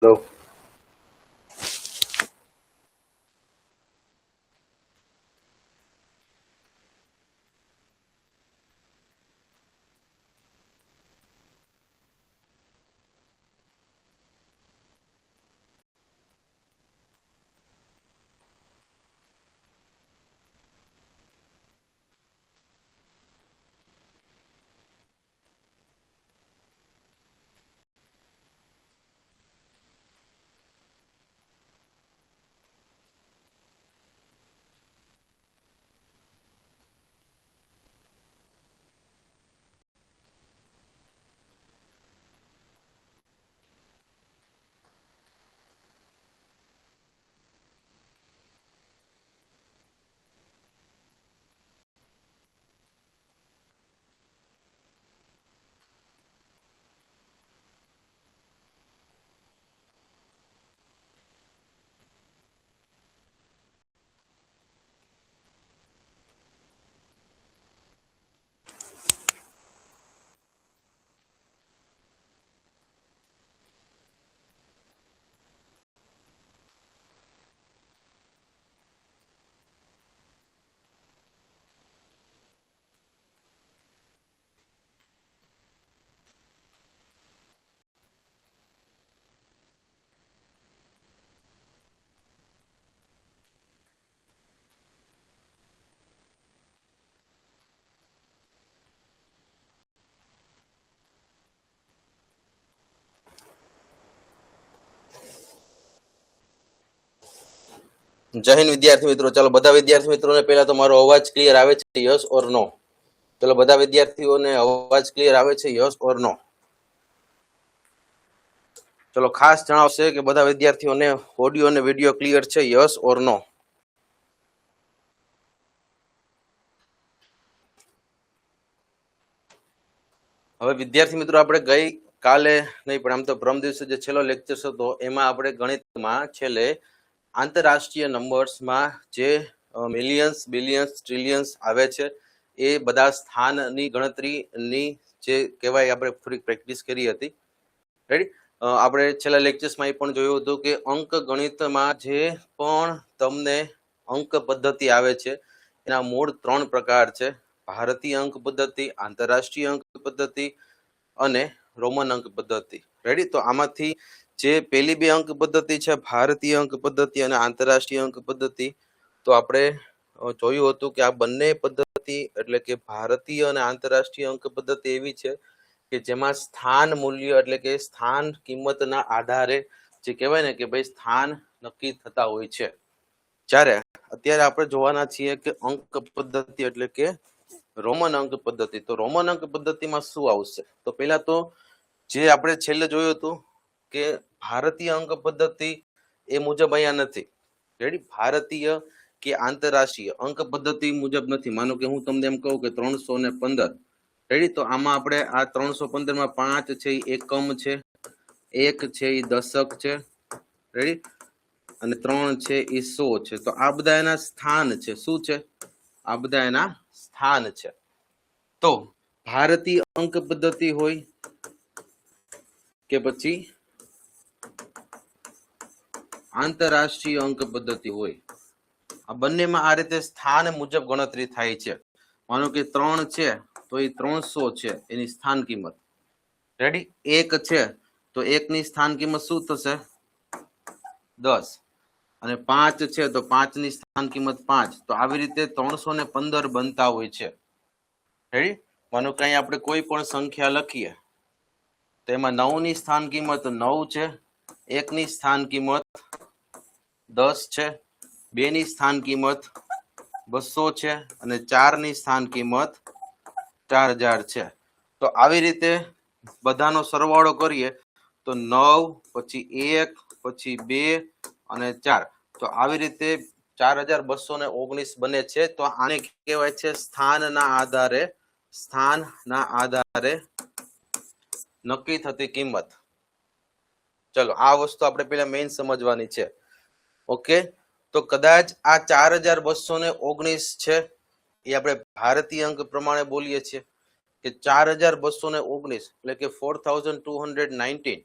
go. જય હિન્દ વિદ્યાર્થી મિત્રો. ચલો બધા વિદ્યાર્થી મિત્રોને પહેલા તો મારો અવાજ ક્લિયર આવે છે, યસ ઓર નો? ચલો બધા વિદ્યાર્થીઓને અવાજ ક્લિયર આવે છે, યસ ઓર નો? ચલો ખાસ જણાવશે કે બધા વિદ્યાર્થીઓને ઓડિયો અને વિડીયો ક્લિયર છે, યસ ઓર નો? હવે વિદ્યાર્થી મિત્રો, આપણે ગઈ કાલે નહીં પણ આમ તો પરમ દિવસે જે છેલ્લો લેક્ચર હતો એમાં આપણે ગણિતમાં છેલ્લે આંતરરાષ્ટ્રીય નંબર્સમાં જે મિલિયન્સ, બિલિયન્સ, ટ્રિલિયન્સ આવે છે એ બધા સ્થાનની ગણતરીની જે કહેવાય આપણે થોડીક પ્રેક્ટિસ કરી હતી. રેડી? આપણે છેલ્લા લેક્ચર્સમાં એ પણ જોયું હતું કે અંક ગણિતમાં જે પણ તમને અંક પદ્ધતિ આવે છે એના મૂળ 3 પ્રકાર છે: ભારતીય અંક પદ્ધતિ, આંતરરાષ્ટ્રીય અંક પદ્ધતિ અને રોમન અંક પદ્ધતિ. રેડી? તો આમાંથી જે પહેલી 2 અંક પદ્ધતિ છે, ભારતીય અંક પદ્ધતિ અને આંતરરાષ્ટ્રીય અંક પદ્ધતિ, તો આપણે જોયું હતું કે આ બંને પદ્ધતિ એટલે કે ભારતીય અને આંતરરાષ્ટ્રીય અંક પદ્ધતિ એવી છે કે જેમાં સ્થાન મૂલ્ય એટલે કે સ્થાન કિંમતના આધારે જે કહેવાય ને કે ભાઈ સ્થાન નક્કી થતા હોય છે. જ્યારે અત્યારે આપણે જોવાના છીએ કે અંક પદ્ધતિ એટલે કે રોમન અંક પદ્ધતિ. તો રોમન અંક પદ્ધતિમાં શું આવશે? તો પહેલા તો જે આપણે છેલ્લે જોયું હતું કે ભારતીય અંક પદ્ધતિ એ મુજબ અહીંયા નથી. રેડી? ભારતીય કે આંતરરાષ્ટ્રીય અંક પદ્ધતિ મુજબ નથી. માનો કે હું તમને એમ કહું કે 315. રેડી? તો આમાં આપણે આ 315 માં 5 છે એ એકમ છે, 1 છે એ દશક છે, રેડી? અને 3 છે એ 100 છે. તો આ બધા એના સ્થાન છે. શું છે? આ બધા એના સ્થાન છે. તો ભારતીય અંક પદ્ધતિ હોય કે પછી આંતરરાષ્ટ્રીય અંક પદ્ધતિ હોય, આ બંનેમાં આ રીતે સ્થાન મુજબ ગણતરી થાય છે. માનો કે 3 છે તો એ 300 છે એની સ્થાન કિંમત. રેડી? 1 છે તો 1 ની સ્થાન કિંમત શું થશે? 10. અને 5 છે તો 5 ની સ્થાન કિંમત 5. તો આવી રીતે 315 બનતા હોય છે. રેડી? માનો કે અહીં આપણે કોઈ પણ સંખ્યા લખીએ તો એમાં 9 ની સ્થાન કિંમત 9 છે, 1 ની સ્થાન કિંમત 10 છે, 2 ની સ્થાન કિંમત 200 છે અને 4 ની સ્થાન કિંમત 4000 છે. તો આવી રીતે બધાનો સરવાળો કરીએ તો 9 પછી 1 પછી 2 અને 4. તો આવી રીતે 4219 બને છે. તો આને કહેવાય છે સ્થાનના આધારે નક્કી થતી કિંમત. ચલો આ વસ્તુ આપણે પહેલા મેઇન સમજવાની છે. ઓકે? તો કદાચ આ 4219 છે એ આપણે ભારતીય અંક પ્રમાણે બોલીએ છીએ કે 4219 એટલે કે 4219.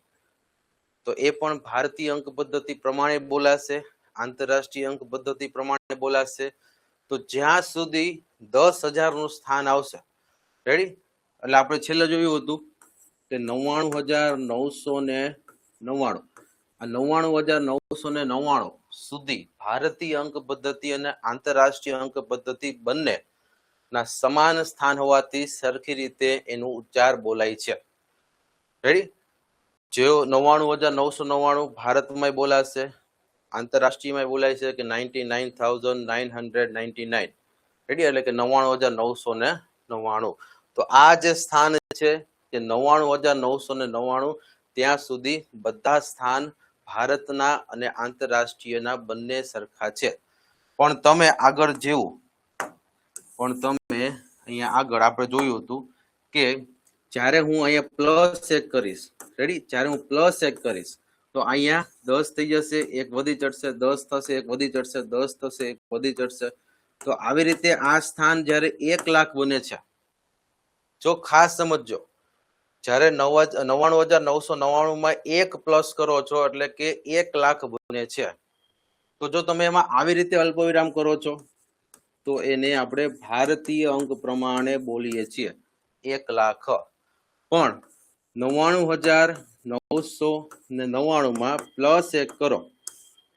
તો એ પણ ભારતીય અંક પદ્ધતિ પ્રમાણે બોલાશે, આંતરરાષ્ટ્રીય અંક પદ્ધતિ પ્રમાણે બોલાશે. તો જ્યાં સુધી 10,000 નું સ્થાન આવશે, રેડી, એટલે આપણે છેલ્લે જોયું હતું કે 99,999, આ 99,999 સુધી ભારતીય અંક પદ્ધતિ અને આંતરરાષ્ટ્રીય અંક પદ્ધતિ બંને ના સમાન સ્થાન હોવાથી સરખી રીતે એનું ઉચ્ચાર બોલાય છે. રેડી, જે 99,999 ભારતમાં બોલાશે, આંતરરાષ્ટ્રીયમાં બોલાય છે કે 99,999, રેડી, એટલે કે 99,999. તો આ જે સ્થાન છે કે 99,999 ત્યાં સુધી બધા સ્થાન ભારતના અને આંતરરાષ્ટ્રીયના બંને સરખા છે. પણ તમે આગળ જેવું અહીંયા આગળ આપણે જોયું હતું કે જ્યારે હું અહીંયા +1 કરીશ, રેડી, જ્યારે હું +1 કરીશ તો અહીંયા 10 થઈ જશે, 1 વધી ચડશે, 10 થશે, 1 વધી ચડશે, 10 થશે, 1 વધી ચડશે. તો આવી રીતે આ સ્થાન જ્યારે 1 લાખ બને છે, જો ખાસ સમજજો, જ્યારે 99,999 માં 1 પ્લસ કરો છો એટલે કે 1 લાખ બને છે. તો જો તમે એમાં આવી રીતે અલ્પવિરામ કરો છો તો એને આપણે ભારતીય અંક પ્રમાણે બોલીએ છીએ 1 લાખ. પણ 99,999 માં +1 કરો,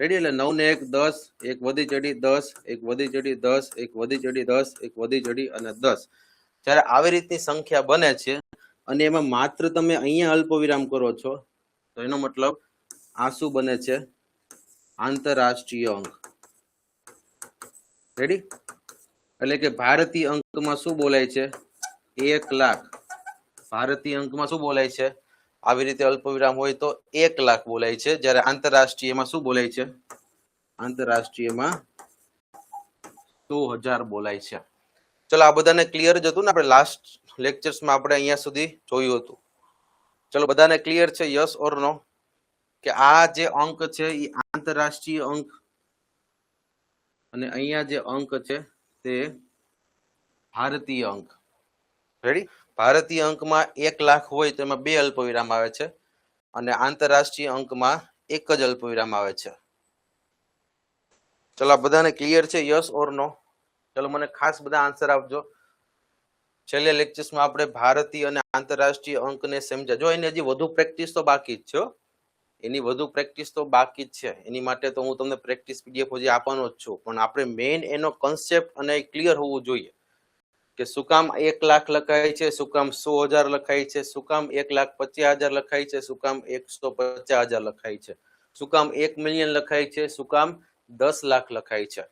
રેડી, એટલે 9 ને 1 10, 1 વધી ચડી 10, 1 વધી ચડી 10, 1 વધી ચડી 10, 1 વધી ચડી અને 10. જ્યારે આવી રીતની સંખ્યા બને છે અને એમાં માત્ર તમે અહીંયા અલ્પવિરામ કરો છો તો એનો મતલબ આ શું બને છે? આંતરરાષ્ટ્રીય અંક. રેડી, એટલે કે ભારતીય અંકમાં શું બોલાય છે? 1 લાખ. ભારતીય અંકમાં શું બોલાય છે? આવી રીતે અલ્પવિરામ હોય તો 1 લાખ બોલાય છે. જ્યારે આંતરરાષ્ટ્રીયમાં શું બોલાય છે? આંતરરાષ્ટ્રીયમાં 100,000 બોલાય છે. ચલો, આ બધાને ક્લિયર જ હતું ને? આપણે લાસ્ટ લેક્ચર્સમાં આપણે અહીંયા સુધી જોયું હતું. ચલો, બધાને ક્લિયર છે? યસ ઓર નો? કે આ જે અંક છે એ આંતરરાષ્ટ્રીય અંક અને અહીંયા જે અંક છે તે ભારતીય અંક. રેડી, ભારતીય અંકમાં 1 લાખ હોય તો એમાં 2 અલ્પવિરામ આવે છે અને આંતરરાષ્ટ્રીય અંકમાં 1 જ અલ્પવિરામ આવે છે. ચલો, બધાને ક્લિયર છે? યસ ઓર નો? ચલો, મને ખાસ બધા આન્સર આપજો. છેલ્લે લેક્ચર્સમાં આપણે ભારતીય અને આંતરરાષ્ટ્રીય અંકને સમજ્યા. જો એની હજી વધુ પ્રેક્ટિસ તો બાકી જ છે, એની વધુ પ્રેક્ટિસ તો બાકી જ છે. એની માટે તો હું તમને પ્રેક્ટિસ PDF હજી આપવાનો જ છું. પણ આપણે મેઇન એનો કોન્સેપ્ટ અને ક્લિયર હોવું જોઈએ કે શું કામ 1 લાખ લખાય છે, શું કામ 100,000 લખાય છે, શું કામ 1,50,000 લખાય છે, શું કામ 150,000 લખાય છે, શું કામ 1 મિલિયન લખાય છે, શું કામ 10 લાખ લખાય છે.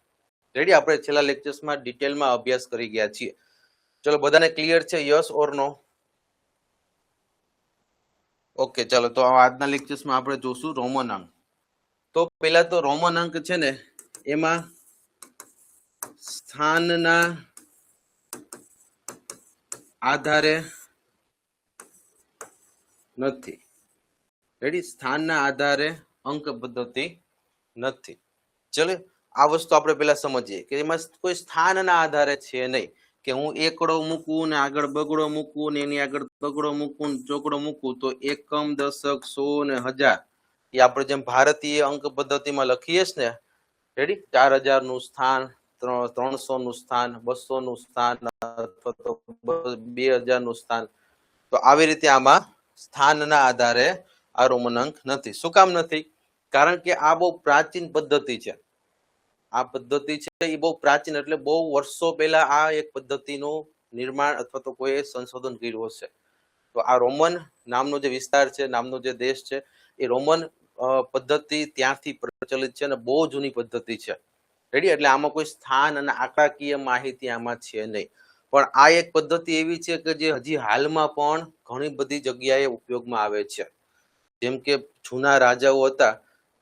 રેડી, આપણે છેલ્લા લેક્ચર્સમાં ડિટેલમાં અભ્યાસ કરી ગયા છીએ. ચલો, બધાને ક્લિયર છે? Yes or no? ઓકે, ચાલો, તો આજના લેક્ચર્સમાં આપણે જોશું રોમન અંક. તો પહેલા તો રોમન અંક છે ને એમાં સ્થાનના આધારે નથી. રેડી, સ્થાનના આધારે અંક પદ્ધતિ નથી. ચલો, આ વસ્તુ આપણે પહેલા સમજીએ કે એમાં કોઈ સ્થાનના આધારે છે નહીં કે હું એકડો મૂકું ને આગળ બગડો મૂકું ને એની આગળ તગડો મૂકું ને ચોકડો મૂકું તો એકમ, દશક, 100 ને 1000 એ આપણે જેમ ભારતીય અંક પદ્ધતિમાં લખીએ છે ને, રેડી, 4,000 નું સ્થાન, 300 નું સ્થાન, 200 નું સ્થાન અથવા તો 2,000 નું સ્થાન. તો આવી રીતે આમાં સ્થાનના આધારે આ રોમન અંક નથી. શું કામ નથી? કારણ કે આ બહુ પ્રાચીન પદ્ધતિ છે. આ પદ્ધતિ છે એ બહુ પ્રાચીન, એટલે બહુ વર્ષો પહેલા આ એક પદ્ધતિનું નિર્માણ અથવા તો કોઈ સંશોધન કર્યું હશે. તો આ રોમન નામનો જે વિસ્તાર છે, નામનો જે દેશ છે, એ રોમન પદ્ધતિ ત્યાંથી પ્રચલિત છે અને બહુ જૂની પદ્ધતિ છે. રેડી, એટલે આમાં કોઈ સ્થાન અને આંકડાકીય માહિતી આમાં છે નહીં. પણ આ એક પદ્ધતિ એવી છે કે જે હજી હાલમાં પણ ઘણી બધી જગ્યાએ ઉપયોગમાં આવે છે. જેમ કે જૂના રાજાઓ હતા,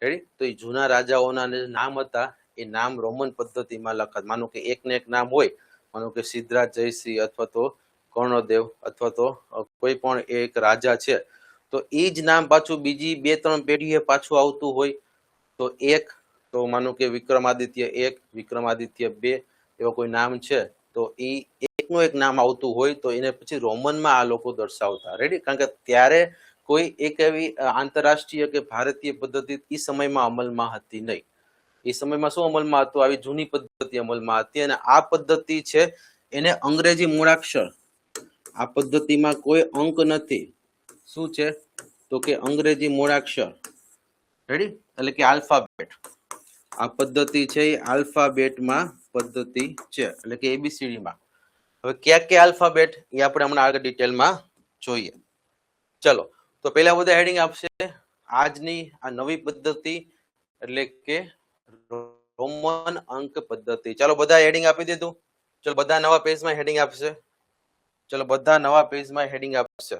રેડી, તો એ જૂના રાજાઓના નામ હતા એ નામ રોમન પદ્ધતિમાં લખાત. માનો કે એક ને એક નામ હોય, માનો કે સિદ્ધરાજ જયશ્રી અથવા તો કર્ણદેવ અથવા તો કોઈ પણ એક રાજા છે, તો એ જ નામ પાછું બીજી 2-3 પેઢીએ પાછું આવતું હોય. તો એક, તો માનો કે વિક્રમાદિત્ય 1, વિક્રમાદિત્ય 2 એવા કોઈ નામ છે, તો એ એકનું એક નામ આવતું હોય તો એને પછી રોમનમાં આ લોકો દર્શાવતા. રેડી, કારણ કે ત્યારે કોઈ એક એવી આંતરરાષ્ટ્રીય કે ભારતીય પદ્ધતિ એ સમયમાં અમલમાં હતી નહીં. એ સમયમાં શું અમલમાં હતું? આવી જૂની પદ્ધતિ અમલમાં હતી. અને આ પદ્ધતિ છે એને અંગ્રેજી મૂળાક્ષર, આ પદ્ધતિમાં કોઈ અંક નથી. શું છે? તો કે અંગ્રેજી મૂળાક્ષર. રેડી? એટલે કે આલ્ફાબેટ. આ પદ્ધતિ છે એ આલ્ફાબેટમાં પદ્ધતિ છે, એટલે કે એબીસીડી માં. હવે ક્યાં ક્યાં આલ્ફાબેટ એ આપણે હમણાં આગળ ડિટેલમાં જોઈએ. ચલો, તો પહેલા બધા હેડિંગ આપશે આજની આ નવી પદ્ધતિ એટલે કે રોમન અંક પદ્ધતિ. ચાલો બધા હેડિંગ આપી દીધું. ચલો બધા નવા પેજમાં હેડિંગ આપશે. ચલો બધા નવા પેજમાં હેડિંગ આપશે.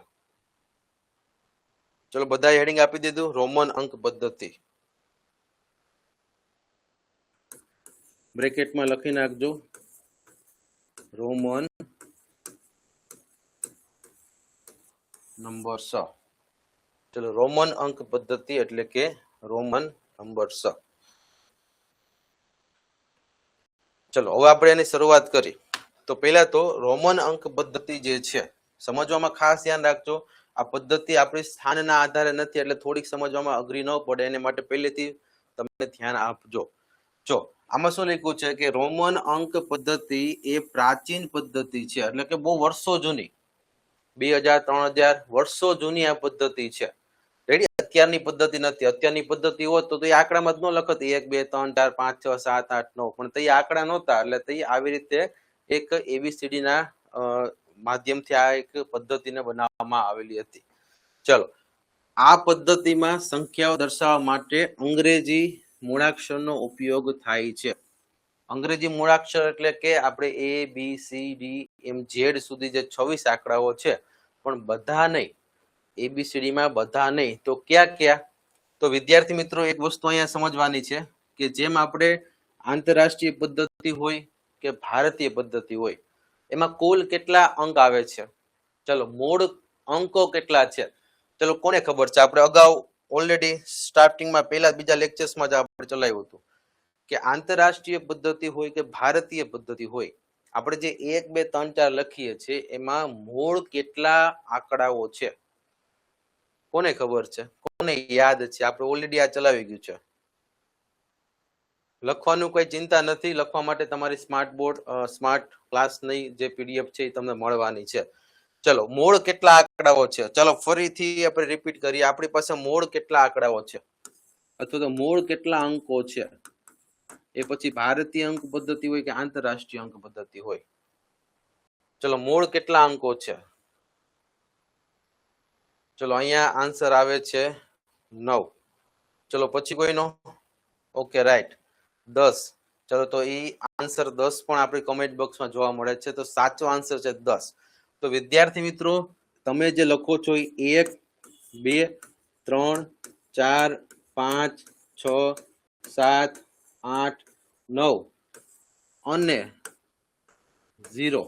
ચલો બધા હેડિંગ આપી દીધું. રોમન અંક પદ્ધતિ બ્રેકેટમાં લખી નાખજો, રોમન નંબર્સ. ચલો રોમન અંક પદ્ધતિ એટલે કે રોમન નંબર્સ. ચલો હવે આપણે એની શરૂઆત કરી. તો પહેલા તો રોમન અંક પદ્ધતિ જે છે સમજવામાં ખાસ ધ્યાન રાખજો. આ પદ્ધતિ આપણી સ્થાનના આધારે નથી, એટલે થોડીક સમજવામાં અઘરી ન પડે એને માટે પહેલેથી તમે ધ્યાન આપજો. જો આમાં શું લખ્યું છે કે રોમન અંક પદ્ધતિ એ પ્રાચીન પદ્ધતિ છે, એટલે કે બહુ વર્ષો જૂની, 2000-3000 વર્ષો જૂની આ પદ્ધતિ છે. રેડી? અત્યારની પદ્ધતિ નથી. અત્યારની પદ્ધતિ હોત તો એ આંકડામાં જ ન લખત 1 2 3 4 5 6 7 8 9, પણ તે આંકડા નહોતા, એટલે તે આવી રીતે એક એબીસીડી ના માધ્યમથી આ એક પદ્ધતિને બનાવવામાં આવેલી હતી. ચલો, આ પદ્ધતિમાં સંખ્યાઓ દર્શાવવા માટે અંગ્રેજી મૂળાક્ષરનો ઉપયોગ થાય છે. અંગ્રેજી મૂળાક્ષર એટલે કે આપણે ABCD એમ Z સુધી જે 26 આંકડાઓ છે, પણ બધા નહીં, ABCD માં બધા નહીં. તો ક્યાં ક્યાં? તો વિદ્યાર્થી મિત્રો એક વસ્તુ અહીંયા સમજવાની છે કે જેમ આપણે આંતરરાષ્ટ્રીય પદ્ધતિ હોય કે ભારતીય પદ્ધતિ હોય, એમાં કુલ કેટલા અંક આવે છે? ચલો મૂળ અંકો કેટલા છે? ચલો કોને ખબર છે? આપણે અગાઉ ઓલરેડી સ્ટાર્ટિંગમાં પહેલા બીજા લેક્ચર્સમાં જ આપણે ચલાવ્યું હતું કે આંતરરાષ્ટ્રીય પદ્ધતિ હોય કે ભારતીય પદ્ધતિ હોય, આપણે જે 1 2 3 4 લખીએ છીએ એમાં મૂળ કેટલા આંકડાઓ છે? કોને ખબર છે? કોને યાદ છે? આપણે ઓલરેડી આ ચલાવી ગયું છે. લખવાનું કોઈ ચિંતા નથી. લખવા માટે તમારી સ્માર્ટ બોર્ડ સ્માર્ટ ક્લાસની જે પીડીએફ છે એ તમને મળવાની છે. ચલો મૂળ કેટલા આંકડાઓ છે? ચલો ફરીથી આપણે રિપીટ કરીએ. આપણી પાસે મૂળ કેટલા આંકડાઓ છે અથવા તો મૂળ કેટલા અંકો છે? એ પછી ભારતીય અંક પદ્ધતિ હોય કે આંતરરાષ્ટ્રીય અંક પદ્ધતિ હોય. ચલો મૂળ કેટલા અંકો છે? ચલો અહીંયા આન્સર આવે છે 9. ચલો પછી કોઈનો? Okay right, 10. ચલો તો એ આન્સર 10 પણ આપણી કમેન્ટ બોક્સમાં જોવા મળે છે. તો સાચો આન્સર છે 10. તો વિદ્યાર્થી મિત્રો તમે જે લખો છો એ 1 2 3 4 5 6 7 8 9 અને 0.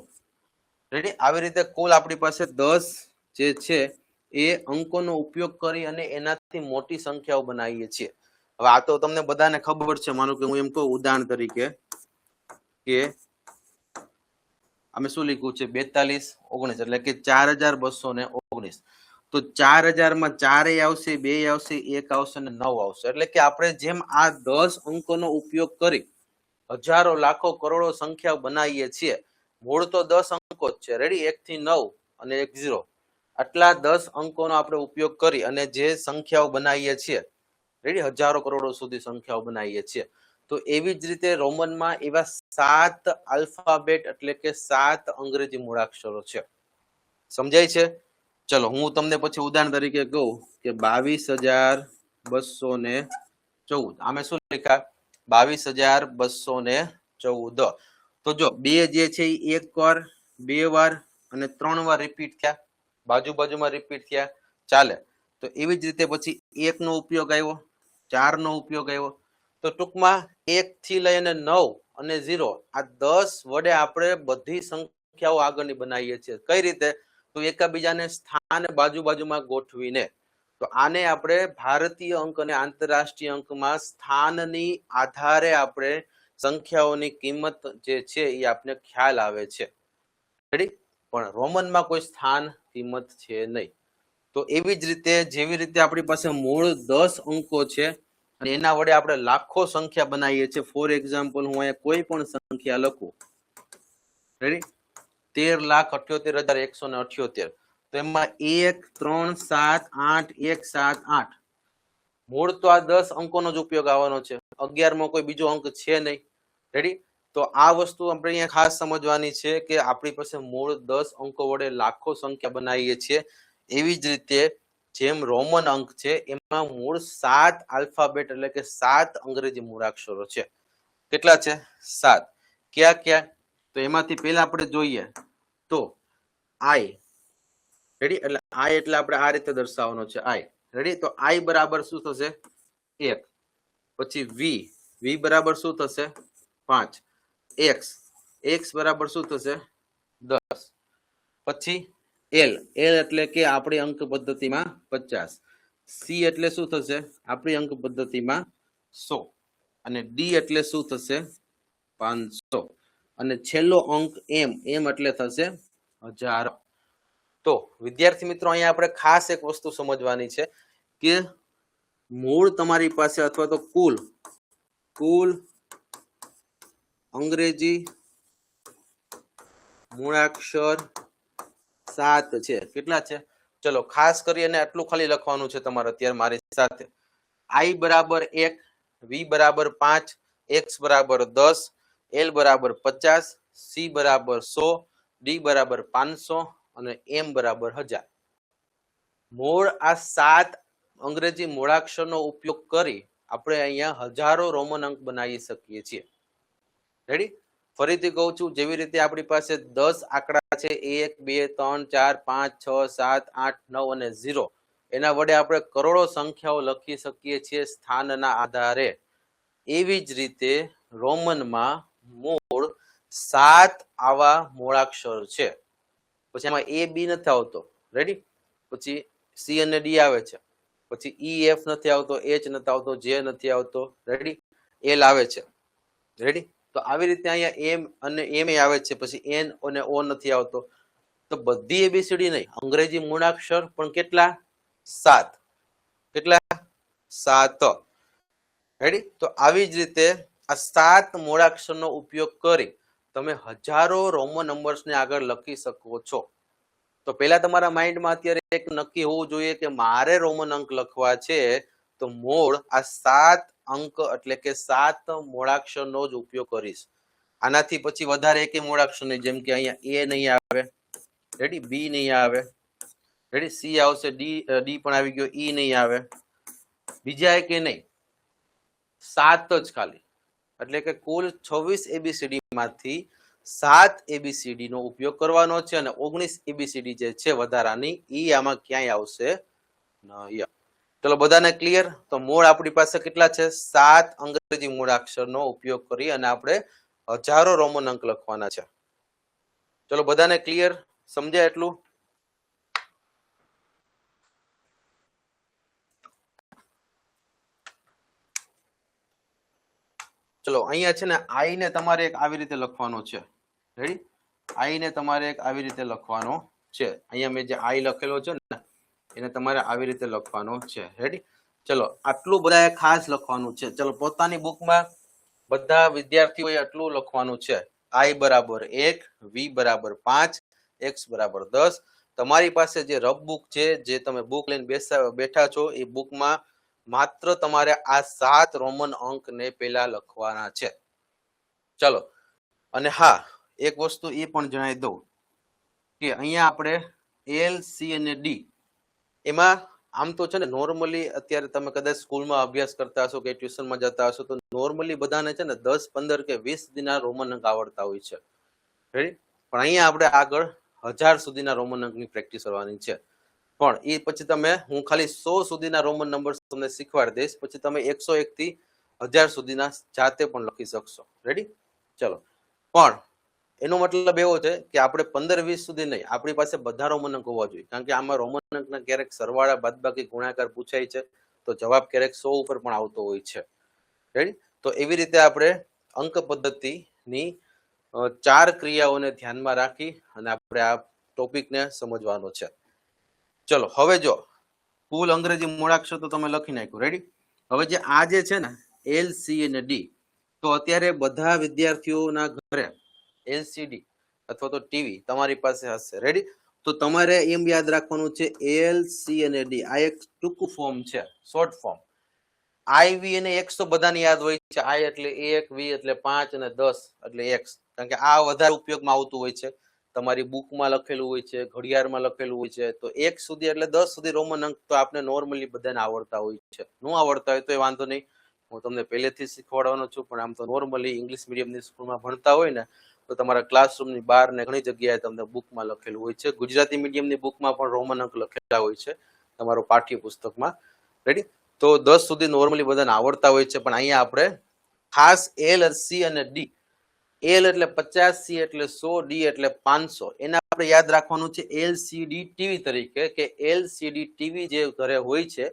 રેડી? આવી રીતે કુલ આપણી પાસે 10 જે છે એ અંકોનો ઉપયોગ કરી અને એનાથી મોટી સંખ્યાઓ બનાવીએ છીએ. હવે આ તો તમને બધાને ખબર છે. માનો કે હું એમ કહું ઉદાહરણ તરીકે કે અમે શું લખ્યું છે 42 19, એટલે કે 4219. તો 4000 માં 4 આવશે, 2 આવશે, 1 આવશે અને 9 આવશે. એટલે કે આપણે જેમ આ 10 અંકોનો ઉપયોગ કરી હજારો લાખો કરોડો સંખ્યા બનાવીએ છીએ. મૂળ તો 10 અંકો જ છે. રેડી? 1 થી 9 અને 1 0. આટલા 10 અંકોનો આપણે ઉપયોગ કરી અને જે સંખ્યાઓ બનાવીએ છીએ, રેડી, હજારો કરોડો સુધી સંખ્યાઓ બનાવીએ છીએ. તો એવી જ રીતે રોમનમાં એવા 7 આલ્ફાબેટ એટલે કે 7 અંગ્રેજી મૂળાક્ષરો છે. સમજાય છે? ચલો હું તમને પછી ઉદાહરણ તરીકે કહું કે 22,214. આમે શું લખ્યા? 22,214. તો જો બે જે છે એ 1 વાર, 2 વાર અને 3 વાર રિપીટ થયા, બાજુમાં રિપીટ થયા, ચાલે. તો એવી જ રીતે પછી 1 નો ઉપયોગ આવ્યો, 4 નો ઉપયોગ આવ્યો. તો ટૂંકમાં 1 થી લઈને 9 અને 0 આ 10 વડે આપણે બધી સંખ્યાઓ આગળની બનાવીએ છીએ. કઈ રીતે? તો એકબીજાને સ્થાન બાજુમાં ગોઠવીને. તો આને આપણે ભારતીય અંક અને આંતરરાષ્ટ્રીય અંકમાં સ્થાનની આધારે આપણે સંખ્યાઓની કિંમત જે છે એ આપણે ખ્યાલ આવે છે. રેડી? પણ રોમનમાં કોઈ સ્થાન કિંમત છે નહીં. તો એવી જ રીતે જેવી રીતે આપણી પાસે મૂળ 10 અંકો છે અને એના વડે આપણે લાખો સંખ્યા બનાવીએ છીએ. ફોર એક્ઝામ્પલ હું અહીંયા કોઈ પણ સંખ્યા લખું, રેડી, 13,78,178, તો એમાં 1 3 7 8 1 7 8 મૂળ તો આ 10 અંકોનો જ ઉપયોગ આવવાનો છે. 11મો કોઈ બીજો અંક છે નહીં. રેડી, તો આ વસ્તુ આપણે અહીંયા ખાસ સમજવાની છે કે આપણી પાસે મૂળ 10 અંકો વડે લાખો સંખ્યા બનાવીએ છીએ. એવી જ રીતે જેમ રોમન અંક છે એમાં મૂળ 7 આલ્ફાબેટ એટલે કે 7 અંગ્રેજી મૂળાક્ષરો છે. કેટલા છે? 7. ક્યાં ક્યાં? તો એમાંથી પહેલા આપણે જોઈએ તો આઈ. રેડી, એટલે આઈ એટલે આપણે આ રીતે દર્શાવવાનો છે. આઈ, રેડી, તો આઈ બરાબર શું થશે? 1. પછી વી બરાબર શું થશે? 5. એક્સ બરાબર શું થશે? 10. પછી એલ એટલે કે આપણી અંક પદ્ધતિમાં 50. સી એટલે શું થશે? આપણી અંક પદ્ધતિમાં 100. અને ડી એટલે શું થશે? 500. અને છેલ્લો અંક એમ એટલે થશે 1000. તો વિદ્યાર્થી મિત્રો અહીંયા આપણે ખાસ એક વસ્તુ સમજવાની છે કે મૂળ તમારી પાસે અથવા તો કુલ અંગ્રેજી મૂળાક્ષર 7 છે. કેટલા છે? ચલો ખાસ કરીને આટલું ખાલી લખવાનું છે તમારે અત્યારે મારી સાથે. આઈ બરાબર 1, વી બરાબર 5, એક્સ બરાબર 10, એલ બરાબર 50, સી બરાબર 100, ડી બરાબર 500 અને એમ બરાબર 1000. મૂળ આ 7 અંગ્રેજી મૂળાક્ષરનો ઉપયોગ કરી આપણે અહીંયા હજારો રોમન અંક બનાવી શકીએ છીએ. રેડી, ફરીથી કહું છું, જેવી રીતે આપણી પાસે 10 આંકડા છે 1 2 3 4 5 6 7 8 9 અને 0, એના વડે આપણે કરોડો સંખ્યાઓ લખી શકીએ છીએ સ્થાનના આધારે. એવી જ રીતે રોમનમાં મૂળ 7 આવા મૂળાક્ષર છે. પછી એમાં એ બી નથી આવતો. રેડી, પછી સી અને ડી આવે છે. પછી ઈ એફ નથી આવતો, એચ નથી આવતો, જે નથી આવતો. રેડી, એલ આવે છે. રેડી, તો આવી રીતે અહીંયા એમ અને એમ આવે છે. પછી એન અને ઓ નથી આવતો. તો બધી એબીસીડી નહીં, અંગ્રેજી મૂળાક્ષર પણ કેટલા? 7. કેટલા? 7. રેડી, તો આવી જ રીતે આ 7 મૂળાક્ષરનો ઉપયોગ કરી તમે હજારો રોમન નંબર્સને આગળ લખી શકો છો. તો પહેલા તમારા માઇન્ડમાં અત્યારે એક નક્કી હોવું જોઈએ કે મારે રોમન અંક લખવા છે તો મૂળ આ 7 અંક એટલે કે 7 મૂળાક્ષરનો જ ઉપયોગ કરીશ. આનાથી પછી વધારે એક મૂળાક્ષર નહીં, જેમ કે અહીંયા એ નહીં આવે. રેડી, બી નહીં આવે. રેડી, સી આવશે, ડી પણ આવી ગયો, ઈ નહીં આવે. બીજા એક નહીં, 7 જ ખાલી. એટલે કે કુલ 26 એબીસીડી માંથી 7 એબીસીડી નો ઉપયોગ કરવાનો છે અને 19 એબીસીડી જે છે વધારાની ઈ આમાં ક્યાંય આવશે નહીં. ચલો બધાને ક્લિયર? તો મૂળ આપણી પાસે કેટલા છે? 7 અંગ્રેજી મૂળાક્ષરનો ઉપયોગ કરી અને આપણે હજારો રોમન અંક લખવાના છે. ચલો બધાને ક્લિયર? સમજ્યા એટલું? ચલો અહીંયા છે ને આઈ ને તમારે એક આવી રીતે લખવાનો છે. રેડી, આઈ ને તમારે એક આવી રીતે લખવાનો છે. અહીંયા મેં જે આઈ લખેલો છે ને એને તમારે આવી રીતે લખવાનો છે. રેડી, ચલો આટલું બધાએ ખાસ લખવાનું છે. ચલો પોતાની બુકમાં બધા વિદ્યાર્થીઓએ આટલું લખવાનું છે. આઈ બરાબર 1, વી બરાબર 5, એક્સ બરાબર 10. તમારી પાસે જે રફ બુક છે, જે તમે બુક લઈને બેઠા છો, એ બુકમાં માત્ર તમારે આ 7 રોમન અંકને પહેલા લખવાના છે. ચલો, અને હા, એક વસ્તુ એ પણ જણાવી દઉં કે અહીંયા આપણે એલ, સી અને ડી એમાં આમ તો છે ને નોર્મલી અત્યારે તમે કદાચ સ્કૂલમાં અભ્યાસ કરતા હશો કે ટ્યુશનમાં જતા હશો તો નોર્મલી બધાને છે ને 10, 15 કે 20 સુધીના રોમન અંક આવડતા હોય છે. રેડી, પણ અહીંયા આપણે આગળ 1000 સુધીના રોમન અંકની પ્રેક્ટિસ કરવાની છે. પણ એ પછી હું ખાલી 100 સુધીના રોમન નંબર તમને શીખવાડી દઈશ. પછી તમે 101 થી 1000 સુધીના જાતે પણ લખી શકશો. રેડી, ચલો. પણ એનો મતલબ એવો છે કે આપણે 15-20 સુધી નહીં, આપણી પાસે બધા રોમન અંક હોવા જોઈએ. કારણ કે આમાં રોમન અંકના ક્યારેક સરવાળા, બાદબાકી, ગુણાકાર પૂછાય છે તો જવાબ ક્યારેક 100 ઉપર પણ આવતો હોય છે. રેડી, તો એવી રીતે આપણે અંક પદ્ધતિની 4 ક્રિયાઓને ધ્યાનમાં રાખી અને આપણે આ ટોપિકને સમજવાનો છે. ચલો હવે જો કુલ અંગ્રેજી મૂળાક્ષર તો તમે લખી નાખ્યું, રેડી. હવે જે આ જે છે ને એલ, સી અને ડી, તો અત્યારે બધા વિદ્યાર્થીઓના ઘરે એલસીડી અથવા તો ટીવી તમારી પાસે હશે, રેડી. તો તમારે એમ યાદ રાખવાનું છે એલ, સી અને ડી આ એક ટૂંકું ફોર્મ છે, શોર્ટ ફોર્મ. આઈ, વી અને એક્સ તો બધાને યાદ હોય છે. આઈ એટલે 1, વી એટલે 5 અને 10 એટલે એક્સ, કારણ કે આ વધારે ઉપયોગમાં આવતું હોય છે. તમારી બુકમાં લખેલું હોય છે, ઘડિયાળમાં લખેલું હોય છે. તો 1 સુધી એટલે 10 સુધી રોમન અંક તો આપણે નોર્મલી બધાને આવડતા હોય છે. ન આવડતા હોય તો એ વાંધો નહીં, હું તમને પહેલેથી શીખવાડવાનો છું. પણ આમ તો નોર્મલી ઇંગ્લિશ મીડિયમની સ્કૂલમાં ભણતા હોય ને તો તમારા ક્લાસરૂમની બહાર ને ઘણી જગ્યાએ તમને બુકમાં લખેલું હોય છે. ગુજરાતી મીડિયમની બુકમાં પણ રોમન અંક લખેલા હોય છે તમારો પાઠ્યપુસ્તકમાં, રેડી. તો 10 સુધી નોર્મલી બધાને આવડતા હોય છે. પણ અહીંયા આપણે ખાસ એલ, સી અને ડી. એલ એટલે 50, સી એટલે 100, ડી એટલે 500. એને આપણે યાદ રાખવાનું છે એલસીડી ટીવી તરીકે, કે એલસીડી ટીવી જે ઘરે હોય છે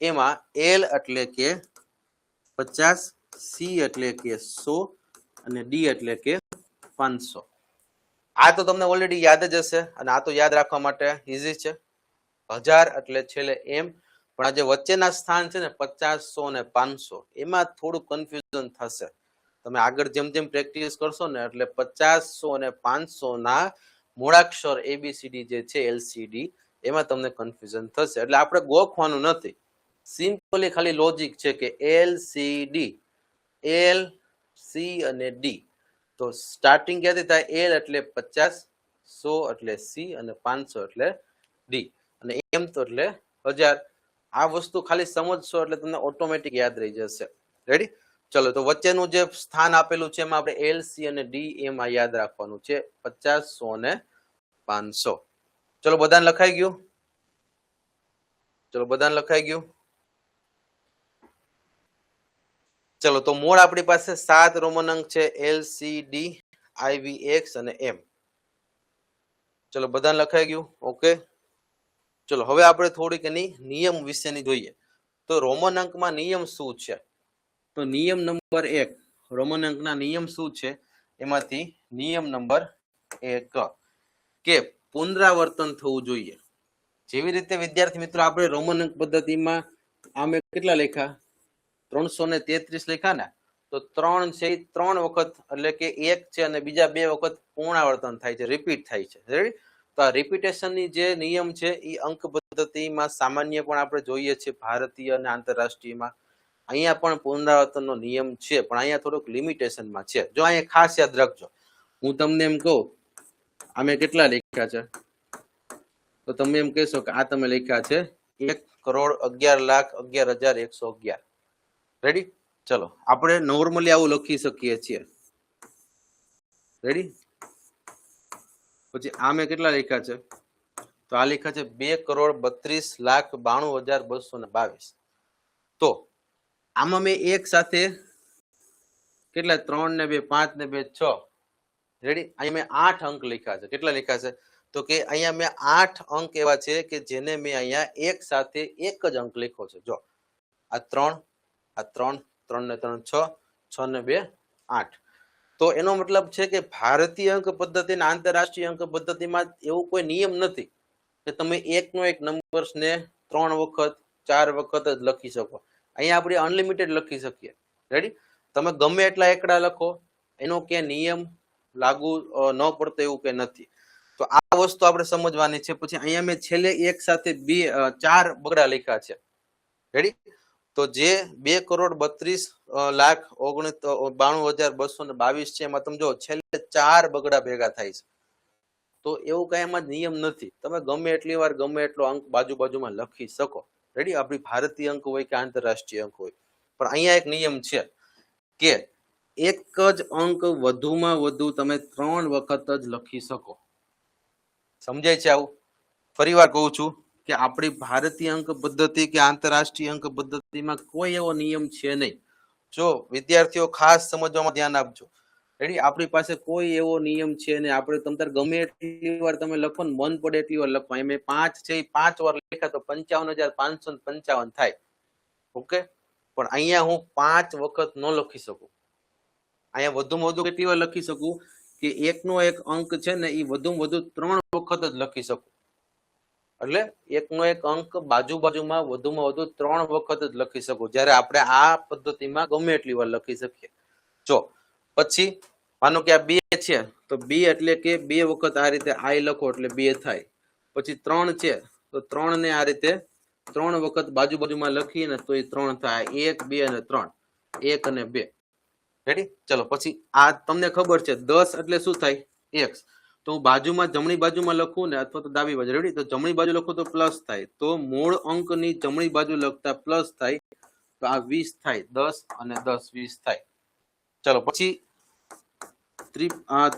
એમાં એલ એટલે કે 50, સી એટલે કે 100 અને ડી એટલે કે 500. આ તો તમને ઓલરેડી યાદ જ હશે અને આ તો યાદ રાખવા માટે ઈઝી છે. 1000 એટલે છેલ્લે એમ, પણ આ જે વચ્ચેના સ્થાન છે ને 50, 100 અને 500 એમાં થોડું કન્ફ્યુઝન થશે. તમે આગળ જેમ જેમ પ્રેક્ટિસ કરશો ને એટલે 50, 100 અને 500 ના મૂળાક્ષર એબીસીડી જે છે એલસીડી એમાં તમને કન્ફ્યુઝન થશે. એટલે આપણે ગોખવાનું નથી, સિમ્પલી ખાલી લોજિક છે કે એલસીડી, એલ, સી અને ડી. તો સ્ટાર્ટિંગ ક્યાંથી થાય? એલ એટલે 50, 100 એટલે સી અને 500 એટલે ડી અને એમ તો એટલે 1000. આ વસ્તુ ખાલી સમજશો એટલે તમને ઓટોમેટિક યાદ રહી જશે, રેડી. ચલો તો વચ્ચેનું જે સ્થાન આપેલું છે એમાં આપણે એલ, સી અને ડી એમાં યાદ રાખવાનું છે 50, 100 ને 500. ચલો બધાને લખાઈ ગયું? ચલો બધાને લખાઈ ગયું? ચલો તો મૂળ આપણી પાસે 7 રોમન અંક છે એલ, સી, ડી, આઈ, વી, એક્સ અને એમ. ચલો બધાને લખાઈ ગયું? ઓકે. ચલો હવે આપણે થોડીક એની નિયમ વિશેની જોઈએ. તો રોમન અંકમાં નિયમ શું છે? તો નિયમ નંબર 1, રોમન અંકના નિયમ શું છે? એમાંથી નિયમ નંબર 1 કે પુનરાવર્તન થવું જોઈએ. જેવી રીતે વિદ્યાર્થી મિત્રો આપણે રોમન અંક પદ્ધતિમાં આમે કેટલા લખ્યા? 333 લખ્યા ને. તો 3 છે એ 3 વખત એટલે કે 1 છે અને બીજા 2 વખત પુનરાવર્તન થાય છે, રિપીટ થાય છે, રેડી. તો આ રિપીટેશનની જે નિયમ છે એ અંક પદ્ધતિમાં સામાન્ય પણ આપણે જોઈએ છીએ, ભારતીય અને આંતરરાષ્ટ્રીયમાં. અહીંયા પણ પુનરાવર્તનનો નિયમ છે, પણ અહીંયા થોડોક લિમિટેશનમાં છે. જો અહીંયા ખાસ યાદ રાખજો, હું તમને એમ કહું આમે કેટલા લખ્યા છે તો તમે એમ કહેશો કે આ તમે લખ્યા છે 1,11,11,111. રેડી. ચલો આપણે નોર્મલી આવું લખી શકીએ છીએ, રેડી. પછી આમે કેટલા લખ્યા છે? તો આ લખ્યા છે 2,32,92,222. તો આમાં મેં એક સાથે કેટલા? 3 ને 2 5 ને 2 6, રેડી. અહીંયા મેં 8 અંક લખ્યા છે. કેટલા લખ્યા છે? તો કે અહીંયા મેં 8 અંક એવા છે કે જેને મેં અહીંયા એક સાથે એક જ અંક લખ્યો છે. જો આ 3, આ 3, 3 ને 3 6, 6 ને 2 8. તો એનો મતલબ છે કે ભારતીય અંક પદ્ધતિ અને આંતરરાષ્ટ્રીય અંક પદ્ધતિમાં એવું કોઈ નિયમ નથી કે તમે એકનો એક નંબર્સને 3 વખત 4 વખત જ લખી શકો. અહીંયા આપણે અનલિમિટેડ લખી શકીએ, રેડી. તમે ગમે એટલા એકડા લખો, એનો ક્યાંય નિયમ લાગુ ન પડતો એવું કઈ નથી. તો આ વસ્તુ આપણે સમજવાની છે. પછી અહીંયા મેં છેલ્લે એક સાથે 4 બગડા લખ્યા છે, રેડી. તો જે 2,32,92,222 છે એમાં તમે જો છેલ્લે 4 બગડા ભેગા થાય છે. તો એવું કઈ એમાં નિયમ નથી, તમે ગમે એટલી વાર ગમે એટલો અંક બાજુમાં લખી શકો, રેડી. આપણી ભારતીય અંક હોય કે આંતરરાષ્ટ્રીય અંક હોય, પણ અહીંયા એક નિયમ છે કે એક જ અંક વધુમાં વધુ તમે 3 વખત જ લખી શકો. સમજાય છે આવું? ફરી વાર કહું છું કે આપણી ભારતીય અંક પદ્ધતિ કે આંતરરાષ્ટ્રીય અંક પદ્ધતિમાં કોઈ એવો નિયમ છે નહીં. જો વિદ્યાર્થીઓ ખાસ સમજવામાં ધ્યાન આપજો, રેડી. આપણી પાસે કોઈ એવો નિયમ છે ને આપણે તમતાર ગમે એટલી વાર તમે લખો ને મન પડે એટલી વાર લખો. એમ 5 છે એ 5 વાર લખ્યા તો 55,555 થાય, ઓકે. પણ અહીંયા હું 5 વખત ન લખી શકું. અહીંયા વધુમાં વધુ કેટલી વાર લખી શકું કે એકનો એક અંક છે ને એ વધુમાં વધુ 3 વખત જ લખી શકું. એટલે એકનો એક અંક બાજુ બાજુમાં વધુમાં વધુ 3 વખત જ લખી શકો, જ્યારે આપણે આ પદ્ધતિમાં ગમે એટલી વાર લખી શકીએ. જો પછી માનો કે આ 2 છે તો 2 એટલે કે 2 વખત આ રીતે I લખો એટલે 2 થાય. પછી 3 છે તો 3 ને આ રીતે 3 વખત બાજુ બાજુમાં લખીએ ને તો એ 3 થાય. 1 2 અને 3, 1 અને 2. રેડી? ચલો પછી આ તમને ખબર છે 10 એટલે શું થાય? x. તો હું બાજુમાં જમણી બાજુમાં લખું ને અથવા તો ડાબી બાજુ, રેડી? તો જમણી બાજુ લખું તો પ્લસ થાય, તો મૂળ અંકની જમણી બાજુ લખતા પ્લસ થાય, તો આ 20 થાય. 10 અને 10 20 થાય. ચલો પછી